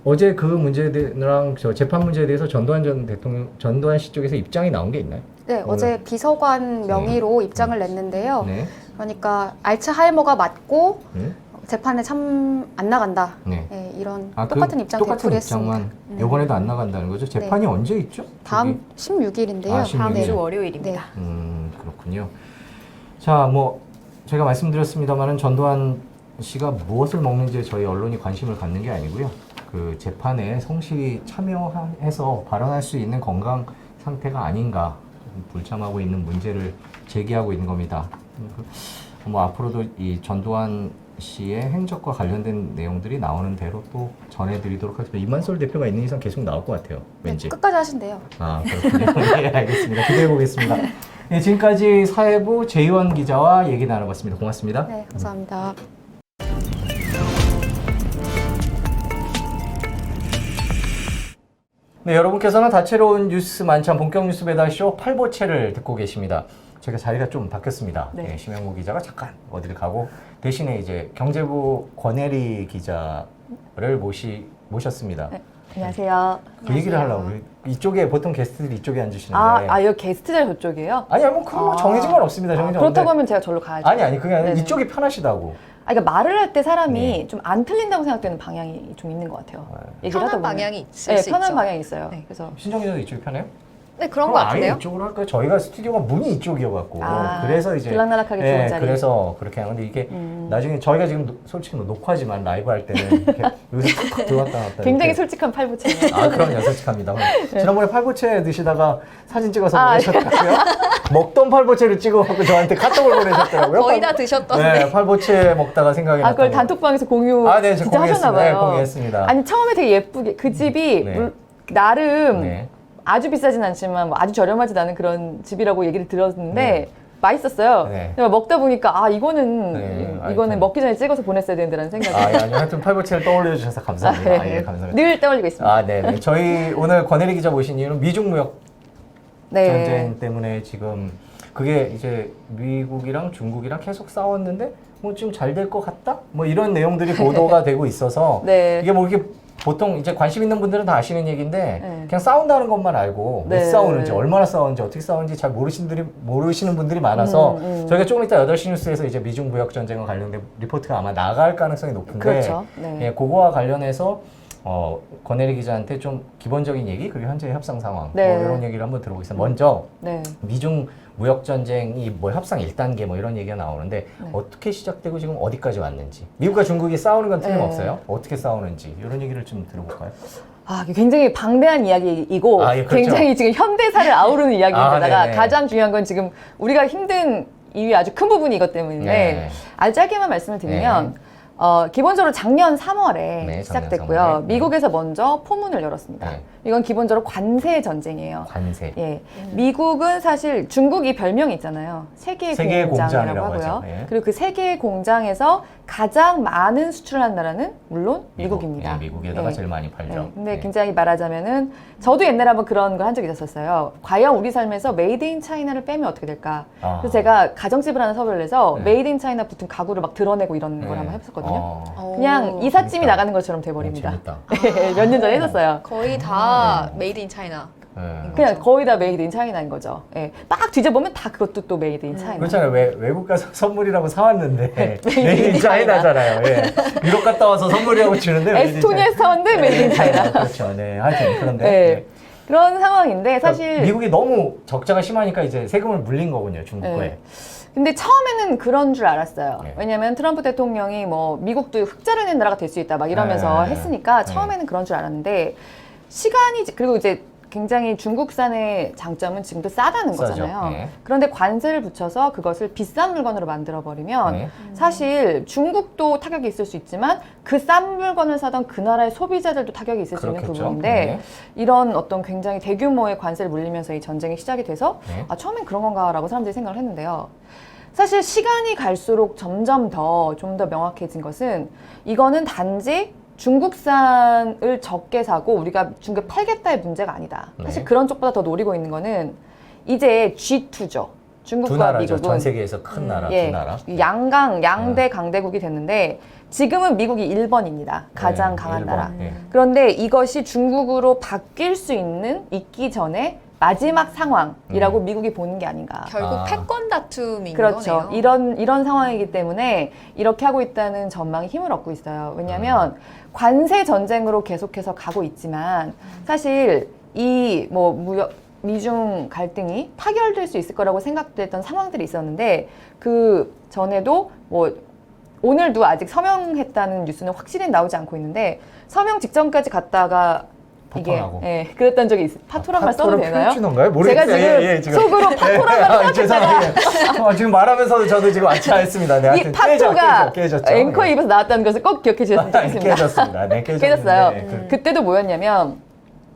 어제 그 문제랑 저 재판 문제에 대해서 전두환 전 대통령, 전두환 씨 쪽에서 입장이 나온 게 있나요? 네, 어제 비서관 명의로 입장을 냈는데요. 네. 그러니까 알츠하이머가 맞고 네. 재판에 참 안 나간다. 네. 네, 이런 아, 똑같은 입장 똑같은 되풀이했습니다. 입장만 이번에도 안 나간다는 거죠? 재판이 언제 있죠? 다음 16일인데요. 아, 16일. 다음 네. 주 월요일입니다. 그렇군요. 자, 뭐 제가 말씀드렸습니다만은 전두환 씨가 무엇을 먹는지 저희 언론이 관심을 갖는 게 아니고요. 그 재판에 성실히 참여해서 발언할 수 있는 건강 상태가 아닌가 불참하고 있는 문제를 제기하고 있는 겁니다. 뭐 앞으로도 이 전두환 씨의 행적과 관련된 내용들이 나오는 대로 또 전해드리도록 하겠습니다. 이만솔 대표가 있는 이상 계속 나올 것 같아요. 왠지. 끝까지 하신대요. 아, 그렇군요. 네, 알겠습니다. 기대해 보겠습니다. 네, 지금까지 사회부 재희원 기자와 얘기 나눠봤습니다. 고맙습니다. 네, 감사합니다. 네, 여러분께서는 다채로운 뉴스 만찬 본격 뉴스 배달쇼 8보채를 듣고 계십니다. 제가 자리가 좀 바뀌었습니다. 네. 네, 심영구 기자가 잠깐 어디를 가고 대신에 이제 경제부 권혜리 기자를 모셨습니다. 네, 안녕하세요. 그 얘기를 하려고 이쪽에 보통 게스트들이 이쪽에 앉으시는데 여기 게스트 자리 저쪽이에요? 아니 뭐 그건 뭐 정해진 건 없습니다. 정해진 그렇다고 없는데. 하면 제가 절로 가야죠. 아니 그게 아니라 네네. 이쪽이 편하시다고. 그러니까 말을 할 때 사람이 네. 좀 안 틀린다고 생각되는 방향이 좀 있는 것 같아요. 얘기를 하다 편한 보면. 방향이 있을 네, 수 편한 있죠. 방향이 있어요. 네. 그래서 신정 기자도 이쪽이 편해요? 네, 그런 것 그럼 아예 같은데요. 이쪽으로 할까요? 저희가 스튜디오가 문이 이쪽이어갖고 그래서 이제 들락날락하게 좋은 자리. 그래서 그렇게 하는데 이게 나중에 저희가 지금 솔직히 녹화지만 라이브 할 때는 이렇게 여기서 툭툭 들어왔다 나왔다 굉장히 이렇게. 솔직한 팔부채네요. 아 그럼요 솔직합니다. 지난번에 팔보채 드시다가 사진 찍어서 아, 보내셨다고요? 먹던 팔보채를 찍어갖고 저한테 카톡을 보내셨더라고요. 거의 다 드셨던데. 네, 팔보채 먹다가 생각이 났다고. 그걸 단톡방에서 공유 아, 네, 저 진짜 공유했습니다. 하셨나 봐요. 네, 공유했습니다. 아니 처음에 되게 예쁘게 그 집이 네. 나름 네. 아주 비싸진 않지만 뭐 아주 저렴하지 않은 그런 집이라고 얘기를 들었는데 맛있었어요. 네. 근데 먹다 보니까 이거는 네, 이거는 먹기 전에 찍어서 보냈어야 되는데라는 생각이. 아니 하여튼 팔보채를 떠올려 주셔서 감사합니다. 아, 예, 감사합니다. 늘 떠올리고 있습니다. 아, 네. 저희 오늘 권혜리 기자 모신 이유는 미중 무역 네. 전쟁 때문에 지금 그게 이제 미국이랑 중국이랑 계속 싸웠는데 뭐 좀 잘 될 것 같다? 뭐 이런 내용들이 보도가 되고 있어서 네. 이게 뭐 이렇게 보통 이제 관심 있는 분들은 다 아시는 얘기인데 네. 그냥 싸운다는 것만 알고 왜 네. 싸우는지 얼마나 싸우는지 어떻게 싸우는지 잘 모르시는 분들이 많아서 저희가 조금 이따 8시 뉴스에서 이제 미중 무역 전쟁과 관련된 리포트가 아마 나갈 가능성이 높은데 그렇죠. 네. 예, 그거와 관련해서 권혜리 기자한테 좀 기본적인 얘기 그리고 현재의 협상 상황 네. 뭐 이런 얘기를 한번 들어보겠습니다. 먼저 네. 미중 무역 전쟁이 뭐 협상 1단계 뭐 이런 얘기가 나오는데 네. 어떻게 시작되고 지금 어디까지 왔는지 미국과 중국이 싸우는 건 틀림없어요. 네. 어떻게 싸우는지 이런 얘기를 좀 들어볼까요? 이게 굉장히 방대한 이야기이고 아, 예, 그렇죠. 굉장히 지금 현대사를 아우르는 이야기인데다가 네네. 가장 중요한 건 지금 우리가 힘든 이유의 아주 큰 부분이 이것 때문인데 네. 아주 짧게만 말씀을 드리면 기본적으로 작년 3월에 네, 시작됐고요. 작년 3월에. 미국에서 먼저 포문을 열었습니다. 네. 이건 기본적으로 관세 전쟁이에요. 관세. 예, 미국은 사실 중국이 별명이 있잖아요. 세계의 세계의 공장이라고 공장이라고 하고요. 하죠. 예. 그리고 그 세계의 공장에서 가장 많은 수출을 한 나라는 물론 미국입니다. 미국에다가 예. 제일 많이 팔죠. 네, 근데 네. 굉장히 말하자면은 저도 옛날에 한번 그런 걸 한 적이 있었어요. 과연 우리 삶에서 메이드 인 차이나를 빼면 어떻게 될까? 아. 그래서 제가 가정집을 하나 섭외를 해서 네. 메이드 인 차이나 붙은 가구를 막 드러내고 이런 걸 네. 한번 했었거든요. 어, 그냥 이삿짐이 재밌다. 나가는 것처럼 돼버립니다. 재밌다. 몇 년 전에 했었어요. 거의 다 메이드 인 차이나. 네. 그냥 거의 다 메이드 인 차이나인 거죠. 예. 막 뒤져보면 다 그것도 또 메이드 인 차이나. 그렇잖아요. 외국 가서 선물이라고 사왔는데 네. 메이드 인 차이나잖아요. 예. 유럽 갔다 와서 선물이라고 주는데 메이드 인 에스토니아에서 사왔는데 메이드 인 차이나. 그렇죠. 네. 하여튼 그런데 네. 네. 그런 상황인데 사실 그러니까 미국이 너무 적자가 심하니까 이제 세금을 물린 거군요. 중국에. 네. 근데 처음에는 그런 줄 알았어요. 네. 왜냐하면 트럼프 대통령이 뭐 미국도 흑자를 낸 나라가 될 수 있다 막 이러면서 네. 했으니까 네. 처음에는 그런 줄 알았는데 시간이 그리고 이제 굉장히 중국산의 장점은 지금도 싸다는 싸죠. 거잖아요. 네. 그런데 관세를 붙여서 그것을 비싼 물건으로 만들어버리면 네. 사실 중국도 타격이 있을 수 있지만 그 싼 물건을 사던 그 나라의 소비자들도 타격이 있을 수 있는 그렇겠죠. 부분인데 네. 이런 어떤 굉장히 대규모의 관세를 물리면서 이 전쟁이 시작이 돼서 네. 아, 처음엔 그런 건가라고 사람들이 생각을 했는데요. 사실 시간이 갈수록 점점 좀 더 명확해진 것은 이거는 단지 중국산을 적게 사고 우리가 중국에 팔겠다의 문제가 아니다. 사실 네. 그런 쪽보다 더 노리고 있는 거는 이제 G2죠. 두 중국과 나라죠. 미국은 전 세계에서 큰 나라 예, 두 나라. 양대 강대국이 됐는데 지금은 미국이 1번입니다. 가장 네, 강한 일본. 나라. 예. 그런데 이것이 중국으로 바뀔 수 있기 전에 마지막 상황이라고 미국이 보는 게 아닌가. 결국 아. 패권 다툼인 그렇죠. 거네요. 이런 상황이기 때문에 이렇게 하고 있다는 전망이 힘을 얻고 있어요. 왜냐하면 관세 전쟁으로 계속해서 가고 있지만 사실 이 뭐 무역 미중 갈등이 타결될 수 있을 거라고 생각됐던 상황들이 있었는데 그 전에도 뭐 오늘도 아직 서명했다는 뉴스는 확실히 나오지 않고 있는데 서명 직전까지 갔다가 파토나고. 이게 그랬던 적이 있어요. 파토란 말 써도 되나요? 는 제가 지금 속으로 파토란 말을 죄송해요. 지금 말하면서도 저도 지금 아차했습니다. 네, 이 하여튼 파토가 깨졌죠. 앵커의 입에서 나왔다는 것을 꼭 기억해 주셨으면 좋겠습니다. 깨졌습니다. 네, 깨졌어요. 그때도 뭐였냐면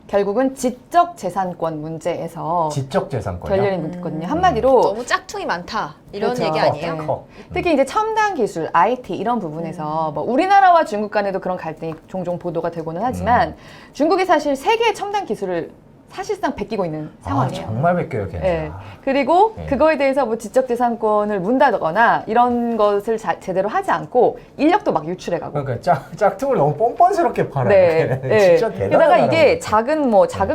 결국은 지적 재산권 문제에서 지적 재산권이요. 결렬이 묻거든요. 한마디로 너무 짝퉁이 많다 이런 그렇죠. 얘기 아니에요? 커. 특히 이제 첨단 기술, IT 이런 부분에서 뭐 우리나라와 중국 간에도 그런 갈등이 종종 보도가 되고는 하지만 중국이 사실 세계의 첨단 기술을 사실상 베끼고 있는 상황이에요. 정말 뺏겨요, 걔. 예. 그리고 네. 그거에 대해서 뭐 지적재산권을 문다거나 이런 것을 제대로 하지 않고 인력도 막 유출해가고. 그러니까 짝퉁을 너무 뻔뻔스럽게 팔아요. 네. 걔네는. 진짜 대단하다. 게다가 이게 작은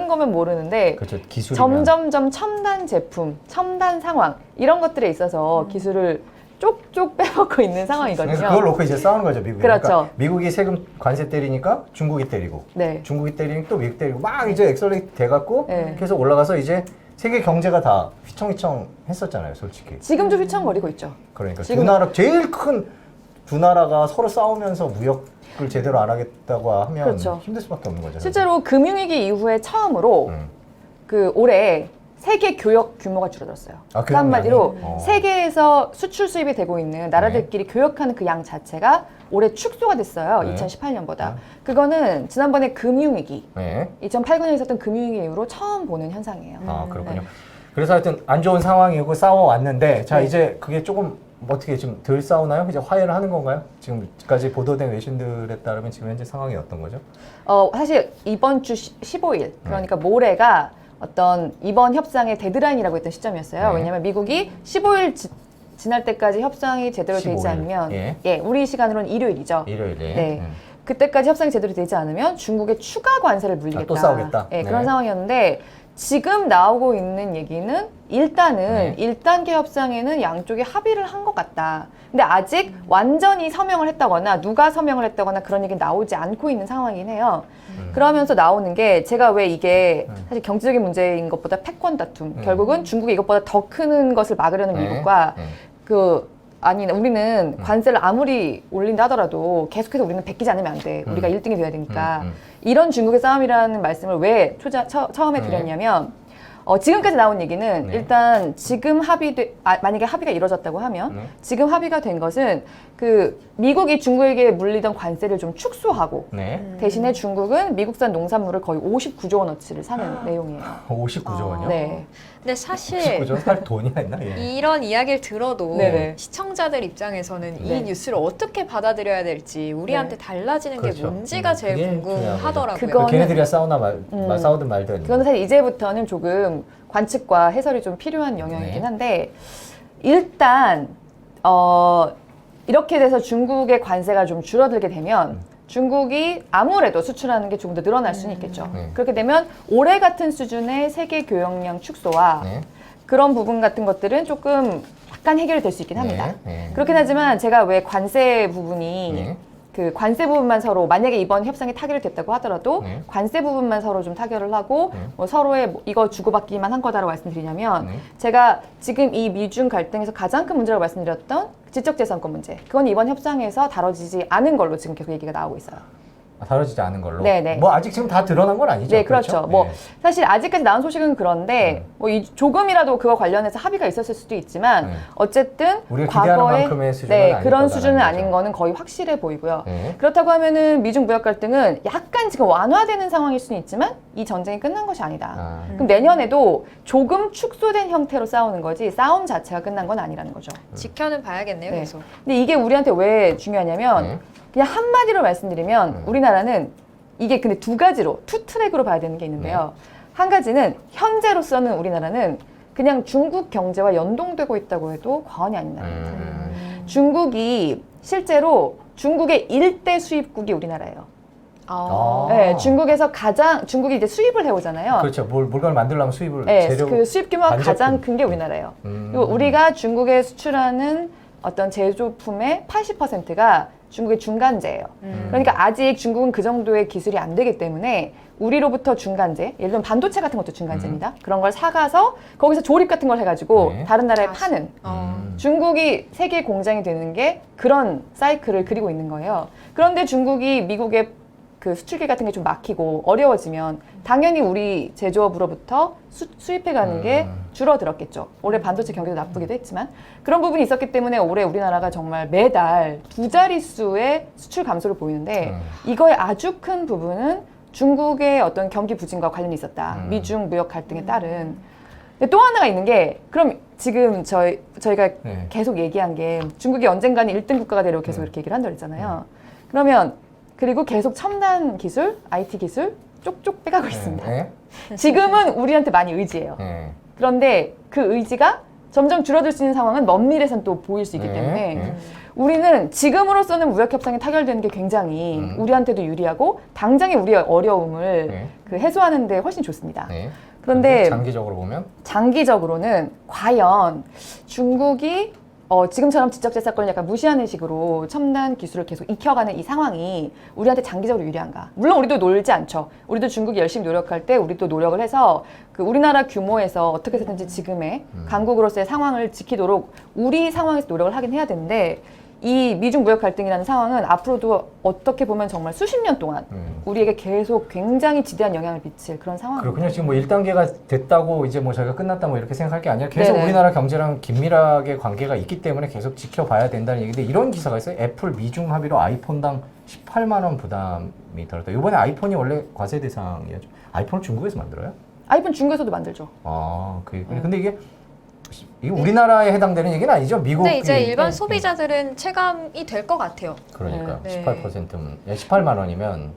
거면 모르는데 그렇죠. 기술이 점점점 첨단 제품, 첨단 상황 이런 것들에 있어서 기술을 쪽쪽 빼먹고 있는 상황이거든요. 그래서 그걸 놓고 이제 싸우는 거죠, 미국이. 그렇죠. 그러니까 미국이 세금 관세 때리니까 중국이 때리고, 네. 중국이 때리니까 또 미국 때리고, 막 이제 엑셀레이트 돼갖고 네. 계속 올라가서 이제 세계 경제가 다 휘청휘청 했었잖아요, 솔직히. 지금도 휘청거리고 있죠. 그러니까 지금- 두 나라 제일 큰 두 나라가 서로 싸우면서 무역을 제대로 안 하겠다고 하면 그렇죠. 힘들 수밖에 없는 거죠. 실제로 금융위기 이후에 처음으로 그 올해 세계 교역 규모가 줄어들었어요. 아, 그 한마디로 교역량이? 세계에서 수출 수입이 되고 있는 나라들끼리 교역하는 그 양 자체가 올해 축소가 됐어요. 네. 2018년보다. 그거는 지난번에 금융위기, 네. 2008년에 있었던 금융위기 이후로 처음 보는 현상이에요. 아 그렇군요. 네. 그래서 하여튼 안 좋은 상황이고 싸워왔는데 자 네. 이제 그게 조금 어떻게 지금 덜 싸우나요? 이제 화해를 하는 건가요? 지금까지 보도된 외신들에 따르면 지금 현재 상황이 어떤 거죠? 사실 이번 주 15일, 그러니까 모레가 어떤 이번 협상의 데드라인이라고 했던 시점이었어요. 네. 왜냐하면 미국이 15일 지날 때까지 협상이 제대로 되지 15일. 않으면, 예. 우리 시간으로는 일요일이죠. 일요일에. 네. 그때까지 협상이 제대로 되지 않으면 중국에 추가 관세를 물리겠다. 또 싸우겠다. 예, 네. 그런 상황이었는데 지금 나오고 있는 얘기는 일단은 네. 1단계 협상에는 양쪽이 합의를 한 것 같다. 근데 아직 완전히 서명을 했다거나 누가 서명을 했다거나 그런 얘기 나오지 않고 있는 상황이긴 해요. 그러면서 나오는 게 제가 왜 이게 사실 경제적인 문제인 것보다 패권 다툼, 결국은 중국이 이것보다 더 큰 것을 막으려는 네. 미국과 네. 우리는 관세를 아무리 올린다 하더라도 계속해서 우리는 베끼지 않으면 안 돼. 우리가 1등이 돼야 되니까. 이런 중국의 싸움이라는 말씀을 왜 처음에 네. 드렸냐면 지금까지 나온 얘기는 네. 일단 지금 만약에 합의가 이루어졌다고 하면 네. 지금 합의가 된 것은 그 미국이 중국에게 물리던 관세를 좀 축소하고 네. 대신에 중국은 미국산 농산물을 거의 59조 원어치를 사는 내용이에요. 59조 원이요? 네. 근데 사실 59조 살 돈이 있나? 예. 이런 이야기를 들어도 네네. 시청자들 입장에서는 네. 이 뉴스를 어떻게 받아들여야 될지 우리한테 달라지는 게 그렇죠. 뭔지가 제일 그게 궁금하더라고요. 그거는- 걔네들이야 싸우나 싸우든 말든. 그건 사실 이제부터는 조금 관측과 해설이 좀 필요한 영역이긴 네. 한데 일단 이렇게 돼서 중국의 관세가 좀 줄어들게 되면 중국이 아무래도 수출하는 게 조금 더 늘어날 수는 있겠죠. 네. 그렇게 되면 올해 같은 수준의 세계 교역량 축소와 네. 그런 부분 같은 것들은 조금 약간 해결이 될 수 있긴 합니다. 네. 네. 그렇긴 하지만 제가 왜 관세 부분이 네. 그 관세 부분만 서로 만약에 이번 협상이 타결이 됐다고 하더라도 네. 관세 부분만 서로 좀 타결을 하고 네. 뭐 서로의 이거 주고받기만 한 거다라고 말씀드리냐면 네. 제가 지금 이 미중 갈등에서 가장 큰 문제라고 말씀드렸던 지적재산권 문제 그건 이번 협상에서 다뤄지지 않은 걸로 지금 계속 얘기가 나오고 있어요. 다뤄지지 않은 걸로. 네네. 뭐 아직 지금 다 드러난 건 아니죠. 네, 그렇죠. 뭐 네. 사실 아직까지 나온 소식은 그런데 뭐 조금이라도 그거 관련해서 합의가 있었을 수도 있지만 어쨌든 우리가 기대하는 과거에 만큼의 수준은 아닐 그런 거다라는 수준은 거죠. 아닌 거는 거의 확실해 보이고요. 네. 그렇다고 하면은 미중 무역 갈등은 약간 지금 완화되는 상황일 수는 있지만 이 전쟁이 끝난 것이 아니다. 아. 그럼 내년에도 조금 축소된 형태로 싸우는 거지 싸움 자체가 끝난 건 아니라는 거죠. 지켜는 봐야겠네요, 네. 계속. 근데 이게 우리한테 왜 중요하냐면 네. 그냥 한마디로 말씀드리면 우리나라는 이게 근데 두 가지로 투 트랙으로 봐야 되는 게 있는데요. 한 가지는 현재로서는 우리나라는 그냥 중국 경제와 연동되고 있다고 해도 과언이 아닌 나라입니다. 중국이 실제로 중국의 일대 수입국이 우리나라예요. 아. 네, 중국이 이제 수입을 해오잖아요. 그렇죠. 물건을 만들려면 수입을 네, 재료 그 수입 규모가 반제품. 가장 큰 게 우리나라예요. 그리고 우리가 중국에 수출하는 어떤 제조품의 80%가 중국의 중간재예요. 그러니까 아직 중국은 그 정도의 기술이 안 되기 때문에 우리로부터 중간재, 예를 들면 반도체 같은 것도 중간재입니다. 그런 걸 사가서 거기서 조립 같은 걸 해가지고 네. 다른 나라에 파는 중국이 세계 공장이 되는 게 그런 사이클을 그리고 있는 거예요. 그런데 중국이 미국의 그 수출길 같은 게 좀 막히고 어려워지면 당연히 우리 제조업으로부터 수입해가는 게 줄어들었겠죠. 올해 반도체 경기도 나쁘기도 했지만 그런 부분이 있었기 때문에 올해 우리나라가 정말 매달 2자릿수의 수출 감소를 보이는데 이거의 아주 큰 부분은 중국의 어떤 경기 부진과 관련이 있었다. 미중 무역 갈등에 따른. 근데 또 하나가 있는 게 그럼 지금 저희가 네. 계속 얘기한 게 중국이 언젠가는 1등 국가가 되려고 계속 이렇게 얘기를 한다고 했잖아요. 그러면 그리고 계속 첨단 기술, IT 기술 쪽쪽 빼가고 있습니다. 네. 지금은 우리한테 많이 의지해요. 네. 그런데 그 의지가 점점 줄어들 수 있는 상황은 먼 미래에선 또 보일 수 있기 네. 때문에 네. 우리는 지금으로서는 무역 협상이 타결되는 게 굉장히 우리한테도 유리하고 당장의 우리의 어려움을 네. 그 해소하는 데 훨씬 좋습니다. 네. 그런데 장기적으로 보면 장기적으로는 과연 중국이 지금처럼 지적재산권을 약간 무시하는 식으로 첨단 기술을 계속 익혀가는 이 상황이 우리한테 장기적으로 유리한가? 물론 우리도 놀지 않죠. 우리도 중국이 열심히 노력할 때 우리도 노력을 해서 그 우리나라 규모에서 어떻게 해서든지 지금의 강국으로서의 상황을 지키도록 우리 상황에서 노력을 하긴 해야 되는데 이 미중 무역 갈등이라는 상황은 앞으로도 어떻게 보면 정말 수십 년 동안 우리에게 계속 굉장히 지대한 영향을 미칠 그런 상황입니다. 그렇군요. 지금 뭐 1단계가 됐다고 이제 뭐 저희가 끝났다 뭐 이렇게 생각할 게 아니라 계속 네네. 우리나라 경제랑 긴밀하게 관계가 있기 때문에 계속 지켜봐야 된다는 얘기인데 이런 기사가 있어요. 애플 미중 합의로 아이폰당 18만 원 부담이 들었다. 이번에 아이폰이 원래 과세 대상이었죠. 아이폰을 중국에서 만들어요? 아이폰 중국에서도 만들죠. 아, 근데 이게 우리나라에 해당되는 얘기는 아니죠? 미국. 근데 이제 일반 소비자들은 체감이 될 것 같아요. 그러니까 네. 18%면 18만 원이면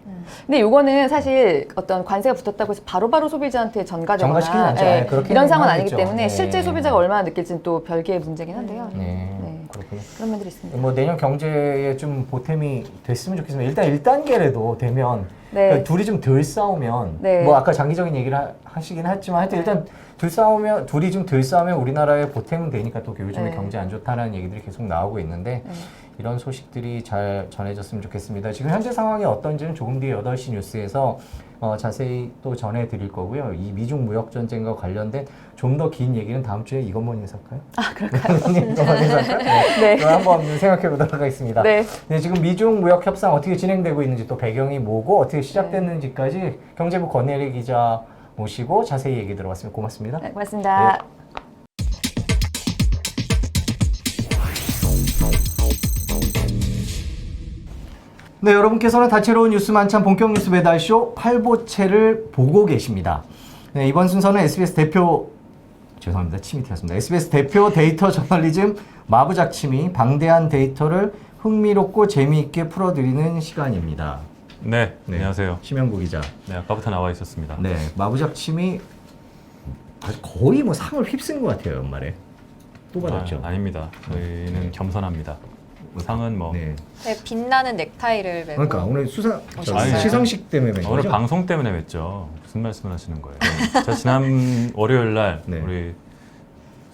근데 요거는 사실 어떤 관세가 붙었다고 해서 바로바로 소비자한테 전가되거나 전가시키진 않죠. 네, 그렇게는 이런 상황은 아니기 하겠죠. 때문에 네. 실제 소비자가 얼마나 느낄지는 또 별개의 문제긴 한데요. 네, 네. 그렇군요. 그런 면들이 있습니다. 뭐 내년 경제에 좀 보탬이 됐으면 좋겠습니다. 일단 1단계라도 되면 네. 그러니까 둘이 좀 덜 싸우면 네. 뭐 아까 장기적인 얘기를 하시긴 했지만 하여튼 일단 둘이 좀 덜 싸우면 우리나라에 보탬은 되니까 또 요즘에 네. 경제 안 좋다는 얘기들이 계속 나오고 있는데 이런 소식들이 잘 전해졌으면 좋겠습니다. 지금 현재 상황이 어떤지는 조금 뒤에 8시 뉴스에서 자세히 또 전해드릴 거고요. 이 미중 무역 전쟁과 관련된 좀 더 긴 얘기는 다음 주에 이것머니에서 할까요? 아, 그럴까요? 이것머니에서 할까요? 네. 그럼 한번 생각해 보도록 하겠습니다. 네. 네, 지금 미중 무역 협상 어떻게 진행되고 있는지 또 배경이 뭐고 어떻게 시작됐는지까지 경제부 권혜리 기자 모시고 자세히 얘기 들어봤습니다. 고맙습니다. 네, 고맙습니다. 네, 여러분께서는 다채로운 뉴스 만찬 본격 뉴스 배달쇼 8보채를 보고 계십니다. 네, 이번 순서는 SBS 대표 침이 튀었습니다. SBS 대표 데이터 저널리즘 마부작침이 방대한 데이터를 흥미롭고 재미있게 풀어드리는 시간입니다. 네, 안녕하세요. 심영구 기자. 네, 아까부터 나와 있었습니다. 네, 마부작침이 거의 뭐 상을 휩쓴 것 같아요, 연말에. 또 받았죠. 아닙니다. 저희는 겸손합니다. 상은 뭐 네. 네, 빛나는 넥타이를 메고 그러니까 오늘 오셨어요. 시상식 때문에 뵌 오늘 거죠? 방송 때문에 뵀죠. 무슨 말씀을 하시는 거예요? 자, 지난 월요일 날 네. 우리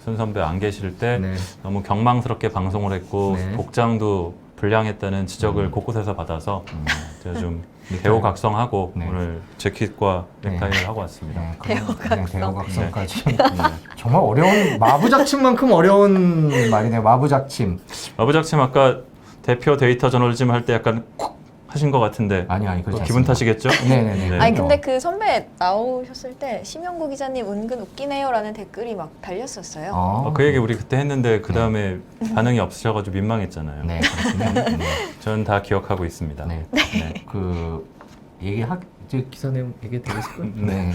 순 선배 안 계실 때 네. 너무 경망스럽게 방송을 했고 네. 복장도 불량했다는 지적을 곳곳에서 받아서 제가 좀 대호각성하고 네. 오늘 재킷과 네. 넥타이를 하고 왔습니다. 대호각성까지. 정말 어려운 마부작침만큼 어려운 말이네요. 마부작침. 마부작침 아까 대표 데이터 저널리즘 할 때 약간 쿡 하신 것 같은데 아니 그렇지 기분 않습니다. 탓이겠죠? 네네네. 네. 아니 근데 그 선배 나오셨을 때 심영구 기자님 은근 웃기네요라는 댓글이 막 달렸었어요. 그 얘기 우리 그때 했는데 그 다음에 반응이 없으셔가지고 민망했잖아요. 네, 그렇군요. 네. 저는 다 기억하고 있습니다. 네. 네. 그 이제 기사 내용 얘기 되겠을까요? 네.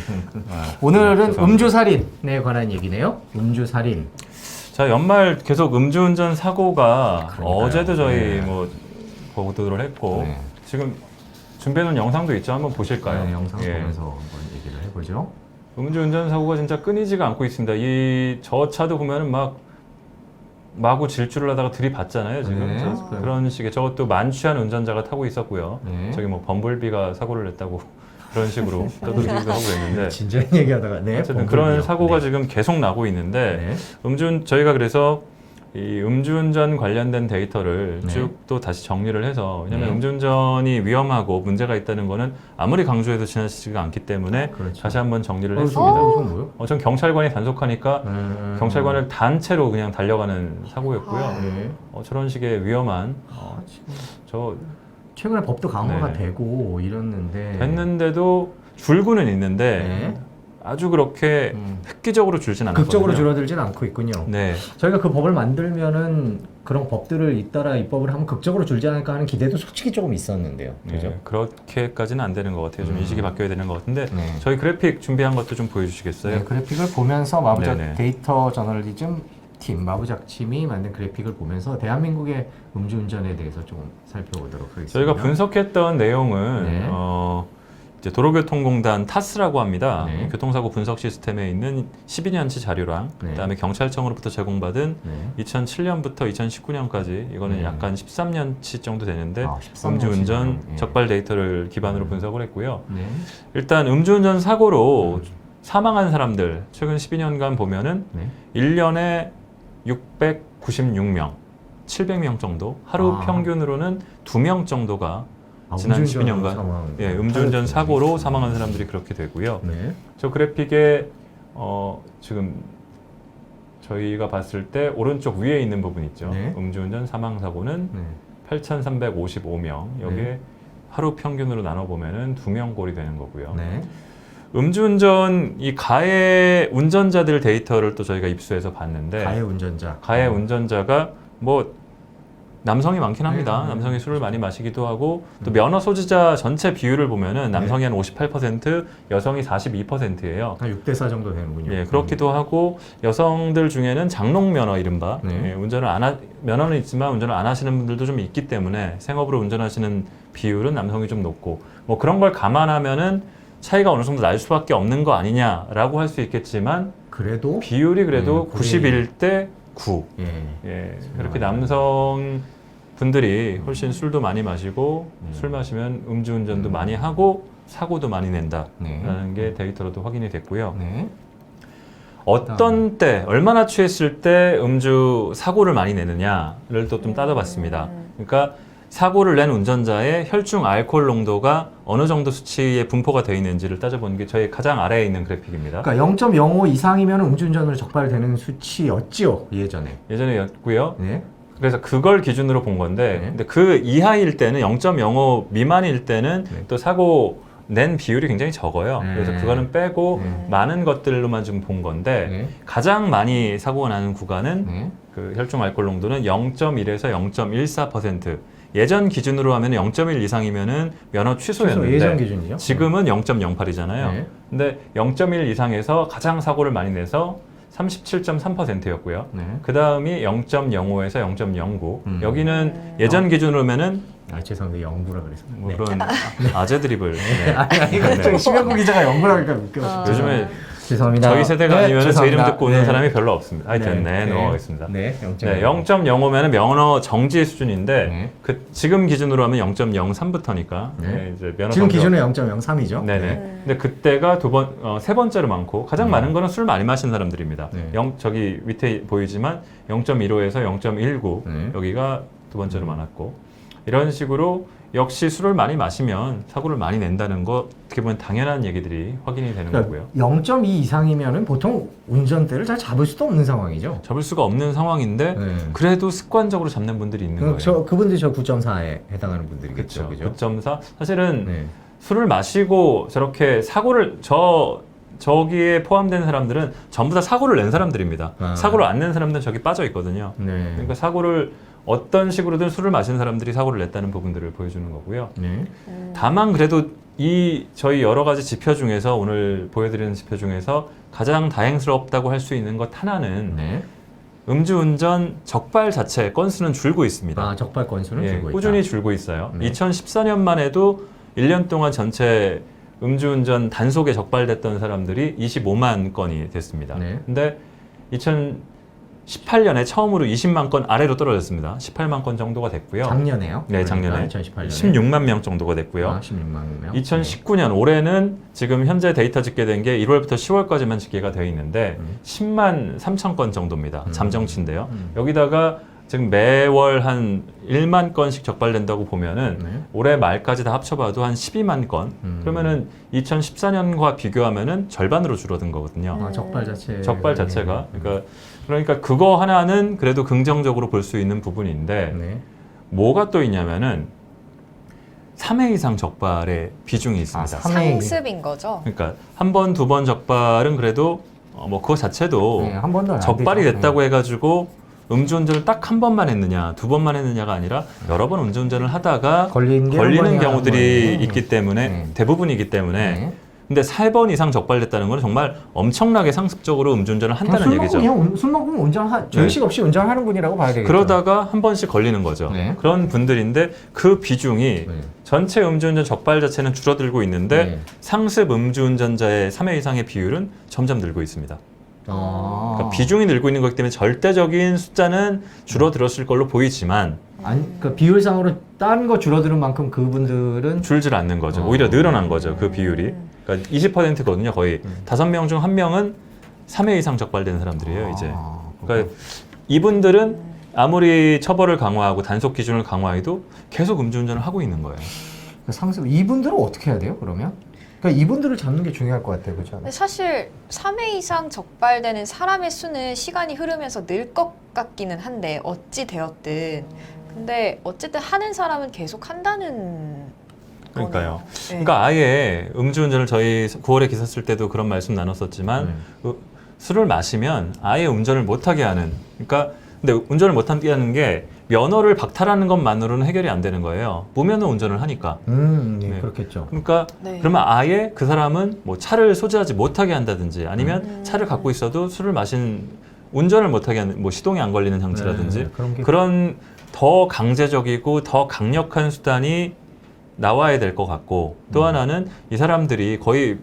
아, 오늘은 죄송합니다. 음주살인에 관한 얘기네요. 음주살인. 자, 연말 계속 음주운전 사고가 그러니까요. 어제도 저희 네. 뭐 보도를 했고 네. 지금 준비해놓은 영상도 있죠. 한번 보실까요? 네, 영상 예. 보면서 한번 얘기를 해보죠. 음주운전 사고가 진짜 끊이지가 않고 있습니다. 저 차도 보면은 막 마구 질주를 하다가 들이받잖아요. 지금 네. 그런 식의 저것도 만취한 운전자가 타고 있었고요. 네. 저기 뭐 범블비가 사고를 냈다고 그런 식으로 떠들기도 하고 있는데 진지한 얘기하다가 네. 어쨌든 그런 범블비요. 사고가 네. 지금 계속 나고 있는데 네. 저희가 그래서 이 음주운전 관련된 데이터를 네. 쭉 또 다시 정리를 해서 왜냐하면 네. 음주운전이 위험하고 문제가 있다는 거는 아무리 강조해도 지나치지가 않기 때문에 그렇죠. 다시 한번 정리를 어, 했습니다. 이건 뭐요? 전 경찰관이 단속하니까 경찰관을 단체로 그냥 달려가는 사고였고요. 네. 저런 식의 위험한 저 최근에 법도 강화가 네. 되고 이랬는데 됐는데도 줄고는 있는데 네. 아주 그렇게 획기적으로 줄진 않거든요. 극적으로 줄어들진 않고 있군요. 네. 저희가 그 법을 만들면은 그런 법들을 잇따라 입법을 하면 극적으로 줄지 않을까 하는 기대도 솔직히 조금 있었는데요. 그죠? 네, 그렇게까지는 안 되는 것 같아요. 좀 인식이 바뀌어야 되는 것 같은데 네. 저희 그래픽 준비한 것도 좀 보여주시겠어요? 네, 그래픽을 보면서 마부작 네네. 데이터 저널리즘 팀 마부작팀이 만든 그래픽을 보면서 대한민국의 음주운전에 대해서 좀 살펴보도록 하겠습니다. 저희가 분석했던 내용은 네. 이제 도로교통공단 타스라고 합니다. 네. 교통사고 분석 시스템에 있는 12년치 자료랑 네. 그다음에 경찰청으로부터 제공받은 네. 2007년부터 2019년까지 이거는 네. 약간 13년치 정도 되는데 13년치 음주운전 정도. 예. 적발 데이터를 기반으로 분석을 했고요. 네. 일단 음주운전 사고로 사망한 사람들 최근 12년간 보면은 네. 1년에 696명, 700명 정도, 하루 아. 평균으로는 2명 정도가 지난 음주운전 12년간 사망. 음주운전 사고로 하였군요. 사망한 사람들이 그렇게 되고요. 네. 저 그래픽에 지금 저희가 봤을 때 오른쪽 위에 있는 부분 있죠. 네. 음주운전 사망 사고는 네. 8,355명. 여기에 네. 하루 평균으로 나눠 보면은 2명 꼴이 되는 거고요. 네. 음주운전 이 가해 운전자들 데이터를 또 저희가 입수해서 봤는데 가해 운전자. 가해 운전자가 뭐 남성이 많긴 합니다. 네. 남성이 술을 많이 마시기도 하고 또 면허 소지자 전체 비율을 보면은 남성이 한 58%, 여성이 42%예요. 한 6대4 정도 되는군요. 예, 그렇기도 하고 여성들 중에는 장롱 면허 이른바 네. 면허는 있지만 운전을 안 하시는 분들도 좀 있기 때문에 생업으로 운전하시는 비율은 남성이 좀 높고 뭐 그런 걸 감안하면은 차이가 어느 정도 날 수밖에 없는 거 아니냐라고 할 수 있겠지만 그래도 비율이 그래도 91대 9. 예. 예, 그렇게 남성 분들이 훨씬 술도 많이 마시고 음. 술 마시면 음주운전도 많이 하고 사고도 많이 낸다라는 네. 게 데이터로도 확인이 됐고요. 네. 어떤 때, 얼마나 취했을 때 음주 사고를 많이 내느냐를 또 좀 따져봤습니다. 그러니까 사고를 낸 운전자의 혈중 알코올 농도가 어느 정도 수치의 분포가 되어 있는지를 따져보는 게 저희 가장 아래에 있는 그래픽입니다. 그러니까 0.05 이상이면 음주운전으로 적발되는 수치였지요 예전에. 예전에였고요. 네. 그래서 그걸 기준으로 본 건데, 네. 근데 그 이하일 때는 0.05 미만일 때는 네. 또 사고 낸 비율이 굉장히 적어요. 네. 그래서 그거는 빼고 많은 것들로만 좀 본 건데 네. 가장 많이 사고가 나는 구간은 네. 그 혈중 알코올 농도는 0.1에서 0.14%. 예전 기준으로 하면 0.1 이상이면은 면허 취소였는데 예전 기준이요? 지금은 0.08이잖아요. 네. 근데 0.1 이상에서 가장 사고를 많이 내서 37.3%였고요. 네. 그 다음이 0.05에서 0.09. 여기는 네. 예전 기준으로면은 아 죄송합니다 영구라 그랬습니다. 뭐 그런 아재 드립을. 네. 아니 네. 저 심영구 기자가 영구라 그러니까 웃겨. 요즘에 죄송합니다. 저희 세대가 네, 아니면 제 이름 죄송합니다. 듣고 오는 네. 사람이 별로 없습니다. 하여튼 네, 넘어가겠습니다. 네, 네, 0.05면은 면허 정지 수준인데 네. 그 지금 기준으로 하면 0.03부터니까 네. 이제 면허 지금 정지 기준은 0.03이죠. 네네. 근데 그때가 세 번째로 많고 가장 많은 거는 술 많이 마신 사람들입니다. 네. 저기 밑에 보이지만 0.15에서 0.19 네. 여기가 두 번째로 많았고 이런 식으로 역시 술을 많이 마시면 사고를 많이 낸다는 거 어떻게 보면 당연한 얘기들이 확인이 되는 거고요. 0.2 이상이면은 보통 운전대를 잘 잡을 수도 없는 상황이죠. 잡을 수가 없는 상황인데 네. 그래도 습관적으로 잡는 분들이 있는 거예요. 그분들이 저 9.4에 해당하는 분들이겠죠. 그렇죠. 그죠? 9.4. 사실은 네. 술을 마시고 저렇게 사고를 저기에 포함된 사람들은 전부 다 사고를 낸 사람들입니다. 아. 사고를 안 낸 사람들은 저기 빠져 있거든요. 네. 그러니까 사고를 어떤 식으로든 술을 마신 사람들이 사고를 냈다는 부분들을 보여주는 거고요. 네. 다만 그래도 이 저희 여러 가지 지표 중에서 오늘 보여드리는 지표 중에서 가장 다행스럽다고 할 수 있는 것 하나는 네. 음주운전 적발 자체 건수는 줄고 있습니다. 아, 적발 건수는 예, 줄고 있다. 꾸준히 줄고 있어요. 네. 2014년만 해도 1년 동안 전체 음주운전 단속에 적발됐던 사람들이 25만 건이 됐습니다. 네. 근데 2018년에 처음으로 20만 건 아래로 떨어졌습니다. 18만 건 정도가 됐고요. 작년에요? 네, 작년에 2018년에 16만 명 정도가 됐고요. 아, 16만 명. 2019년 올해는 지금 현재 데이터 집계된 게 1월부터 10월까지만 집계가 되어 있는데 10만 3천 건 정도입니다. 잠정치인데요. 여기다가 지금 매월 한 1만 건씩 적발된다고 보면은 네. 올해 말까지 다 합쳐봐도 한 12만 건. 그러면은 2014년과 비교하면은 절반으로 줄어든 거거든요. 아, 적발 자체. 적발 자체가. 그러니까 그거 하나는 그래도 긍정적으로 볼 수 있는 부분인데 네. 뭐가 또 있냐면은 3회 이상 적발의 비중이 있습니다. 아, 3회. 상습인 거죠. 그러니까 한 번, 두 번 적발은 그래도 뭐 그거 자체도 네, 한 번도 안 적발이 되죠. 됐다고 해가지고 음주운전을 딱 한 번만 했느냐, 두 번만 했느냐가 아니라 여러 번 음주운전을 하다가 걸리는 게 한 걸리는 번이야, 경우들이 한 번에. 있기 때문에 네. 대부분이기 때문에 네. 근데 3번 이상 적발됐다는 건 정말 엄청나게 상습적으로 음주운전을 한다는 얘기죠. 술 먹으면 죄의식 없이 운전하는 분이라고 봐야 되겠죠. 그러다가 한 번씩 걸리는 거죠. 네. 그런 분들인데 그 비중이 네. 전체 음주운전 적발 자체는 줄어들고 있는데 네. 상습 음주운전자의 3회 이상의 비율은 점점 늘고 있습니다. 아. 그러니까 비중이 늘고 있는 거기 때문에 절대적인 숫자는 줄어들었을 걸로 보이지만 그 비율상으로 딴 거 줄어드는 만큼 그분들은 줄질 않는 거죠. 오히려 늘어난 거죠. 그 비율이. 그러니까 20%거든요. 거의 5명 중 1명은 3회 이상 적발된 사람들이에요. 이제. 그러니까 이분들은 아무리 처벌을 강화하고 단속 기준을 강화해도 계속 음주운전을 하고 있는 거예요. 그 상습 이분들은 어떻게 해야 돼요? 그러면? 그러니까 이분들을 잡는 게 중요할 것 같아요. 그렇죠? 근데 사실 3회 이상 적발되는 사람의 수는 시간이 흐르면서 늘 것 같기는 한데 어찌 되었든 근데 어쨌든 하는 사람은 계속 한다는 그러니까요. 거네요. 네. 그러니까 아예 음주운전을 저희 9월에 기사 쓸 때도 그런 말씀 나눴었지만 술을 마시면 아예 운전을 못하게 하는 그러니까 근데 운전을 못하게 하는 게 면허를 박탈하는 것만으로는 해결이 안 되는 거예요. 무면허 운전을 하니까. 네, 네. 그렇겠죠. 그러니까 네. 그러면 아예 그 사람은 뭐 차를 소지하지 못하게 한다든지 아니면 차를 갖고 있어도 술을 마신 운전을 못하게 하는 뭐 시동이 안 걸리는 장치라든지 네, 그런 게 그런 더 강제적이고 더 강력한 수단이 나와야 될 것 같고 또 하나는 이 사람들이 거의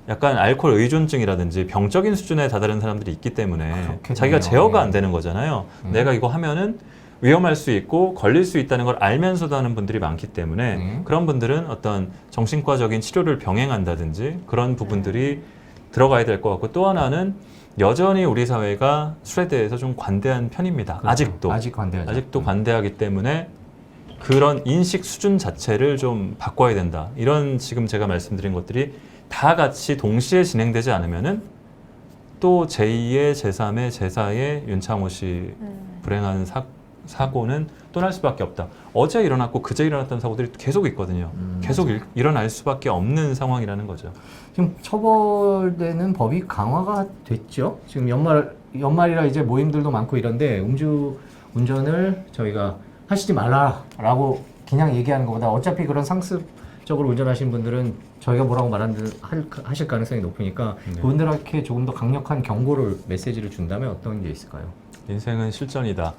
약간 알코올 의존증이라든지 병적인 수준에 다다른 사람들이 있기 때문에 그렇겠네요. 자기가 제어가 안 네. 되는 거잖아요. 내가 이거 하면은 위험할 수 있고 걸릴 수 있다는 걸 알면서도 하는 분들이 많기 때문에 그런 분들은 어떤 정신과적인 치료를 병행한다든지 그런 부분들이 들어가야 될 것 같고 또 하나는 여전히 우리 사회가 술에 대해서 좀 관대한 편입니다. 그렇죠. 아직도. 아직 관대하죠. 아직도 관대하기 때문에 그런 인식 수준 자체를 좀 바꿔야 된다. 이런 지금 제가 말씀드린 것들이 다 같이 동시에 진행되지 않으면은 또 제2의 제3의 제4의 윤창호 씨 불행한 사고는 또 날 수밖에 없다. 어제 일어났고 그제 일어났던 사고들이 계속 있거든요. 계속 일어날 수밖에 없는 상황이라는 거죠. 지금 처벌되는 법이 강화가 됐죠. 지금 연말이라 이제 모임들도 많고 이런데 음주 운전을 저희가 하시지 말라라고 그냥 얘기하는 것보다 어차피 그런 상습적으로 운전하시는 분들은 저희가 뭐라고 하실 가능성이 높으니까 그분들한테 조금 더 강력한 경고를 메시지를 준다면 어떤 게 있을까요? 인생은 실전이다.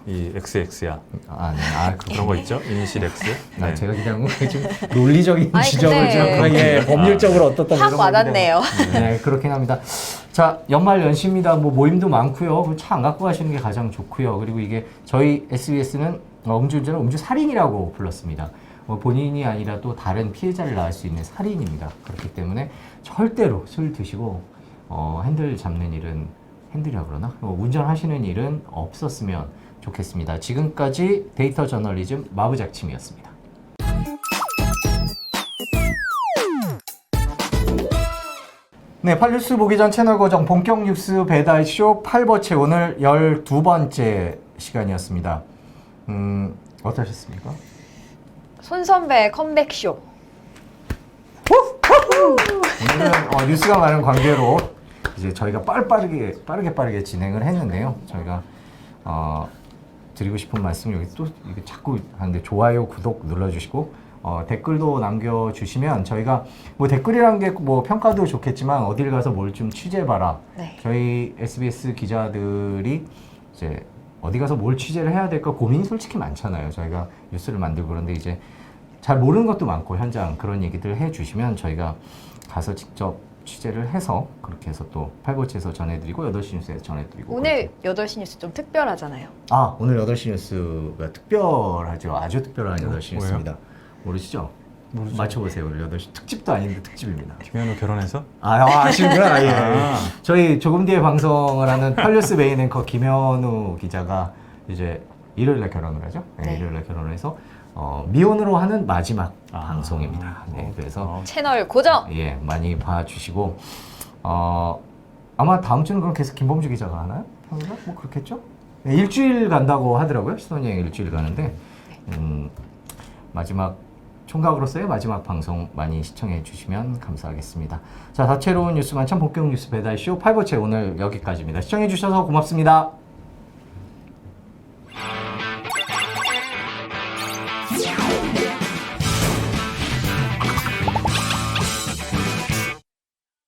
이 XX야. 아, 네. 그런 거 있죠? 인실 X. 네. 제가 그냥 좀 논리적인 아니, 지적을 좀 근데 법률적으로 어떻다 확 와닿네요. 네, 그렇긴 합니다. 자, 연말 연시입니다. 뭐 모임도 많고요. 차 안 갖고 가시는 게 가장 좋고요. 그리고 이게 저희 SBS는 음주운전을 음주살인이라고 불렀습니다. 본인이 아니라 또 다른 피해자를 낳을 수 있는 살인입니다. 그렇기 때문에 절대로 술 드시고 핸들 잡는 일은 핸들이라 그러나 운전하시는 일은 없었으면 좋겠습니다. 지금까지 데이터 저널리즘 마부작침이었습니다. 네, 팔뉴스 보기 전 채널 고정 본격 뉴스 배달쇼 8버채 오늘 12번째 시간이었습니다. 어떠셨습니까? 손 선배 컴백쇼. 오늘은 뉴스가 많은 관계로 이제 저희가 빠르게 진행을 했는데요. 저희가 드리고 싶은 말씀 여기 또 이게 자꾸 하는데 좋아요, 구독 눌러주시고 댓글도 남겨주시면 저희가 뭐 댓글이란 게 뭐 평가도 좋겠지만 어딜 가서 뭘 좀 취재해봐라. 네. 저희 SBS 기자들이 이제 어디 가서 뭘 취재를 해야 될까 고민이 솔직히 많잖아요. 저희가 뉴스를 만들고 그런데 이제 잘 모르는 것도 많고 현장 그런 얘기들 해주시면 저희가 가서 직접 취재를 해서 그렇게 해서 또 8버치에서 전해드리고 8시 뉴스에서 전해드리고 오늘 8시 뉴스 좀 특별하잖아요. 오늘 8시 뉴스가 특별하죠. 아주 특별한 8시 뭐예요? 뉴스입니다. 모르시죠? 모르죠. 맞춰보세요. 오늘 8시 특집도 아닌데 특집입니다. 김현우 결혼해서? 아시는구나. 예. 아. 저희 조금 뒤에 방송을 하는 팔뉴스 메인 앵커 김현우 기자가 이제 일요일날 결혼을 하죠. 네, 네. 일요일날 결혼을 해서 미혼으로 하는 마지막 방송입니다. 네, 그래서 채널 고정. 예, 많이 봐주시고 아마 다음 주는 그럼 계속 김범주 기자가 하나요? 평일날? 뭐 그렇겠죠? 네, 일주일 간다고 하더라고요. 신혼여행 일주일 가는데 마지막 총각으로서의 마지막 방송 많이 시청해 주시면 감사하겠습니다. 자, 다채로운 뉴스 만찬 본격 뉴스 배달쇼 8버채 오늘 여기까지입니다. 시청해 주셔서 고맙습니다.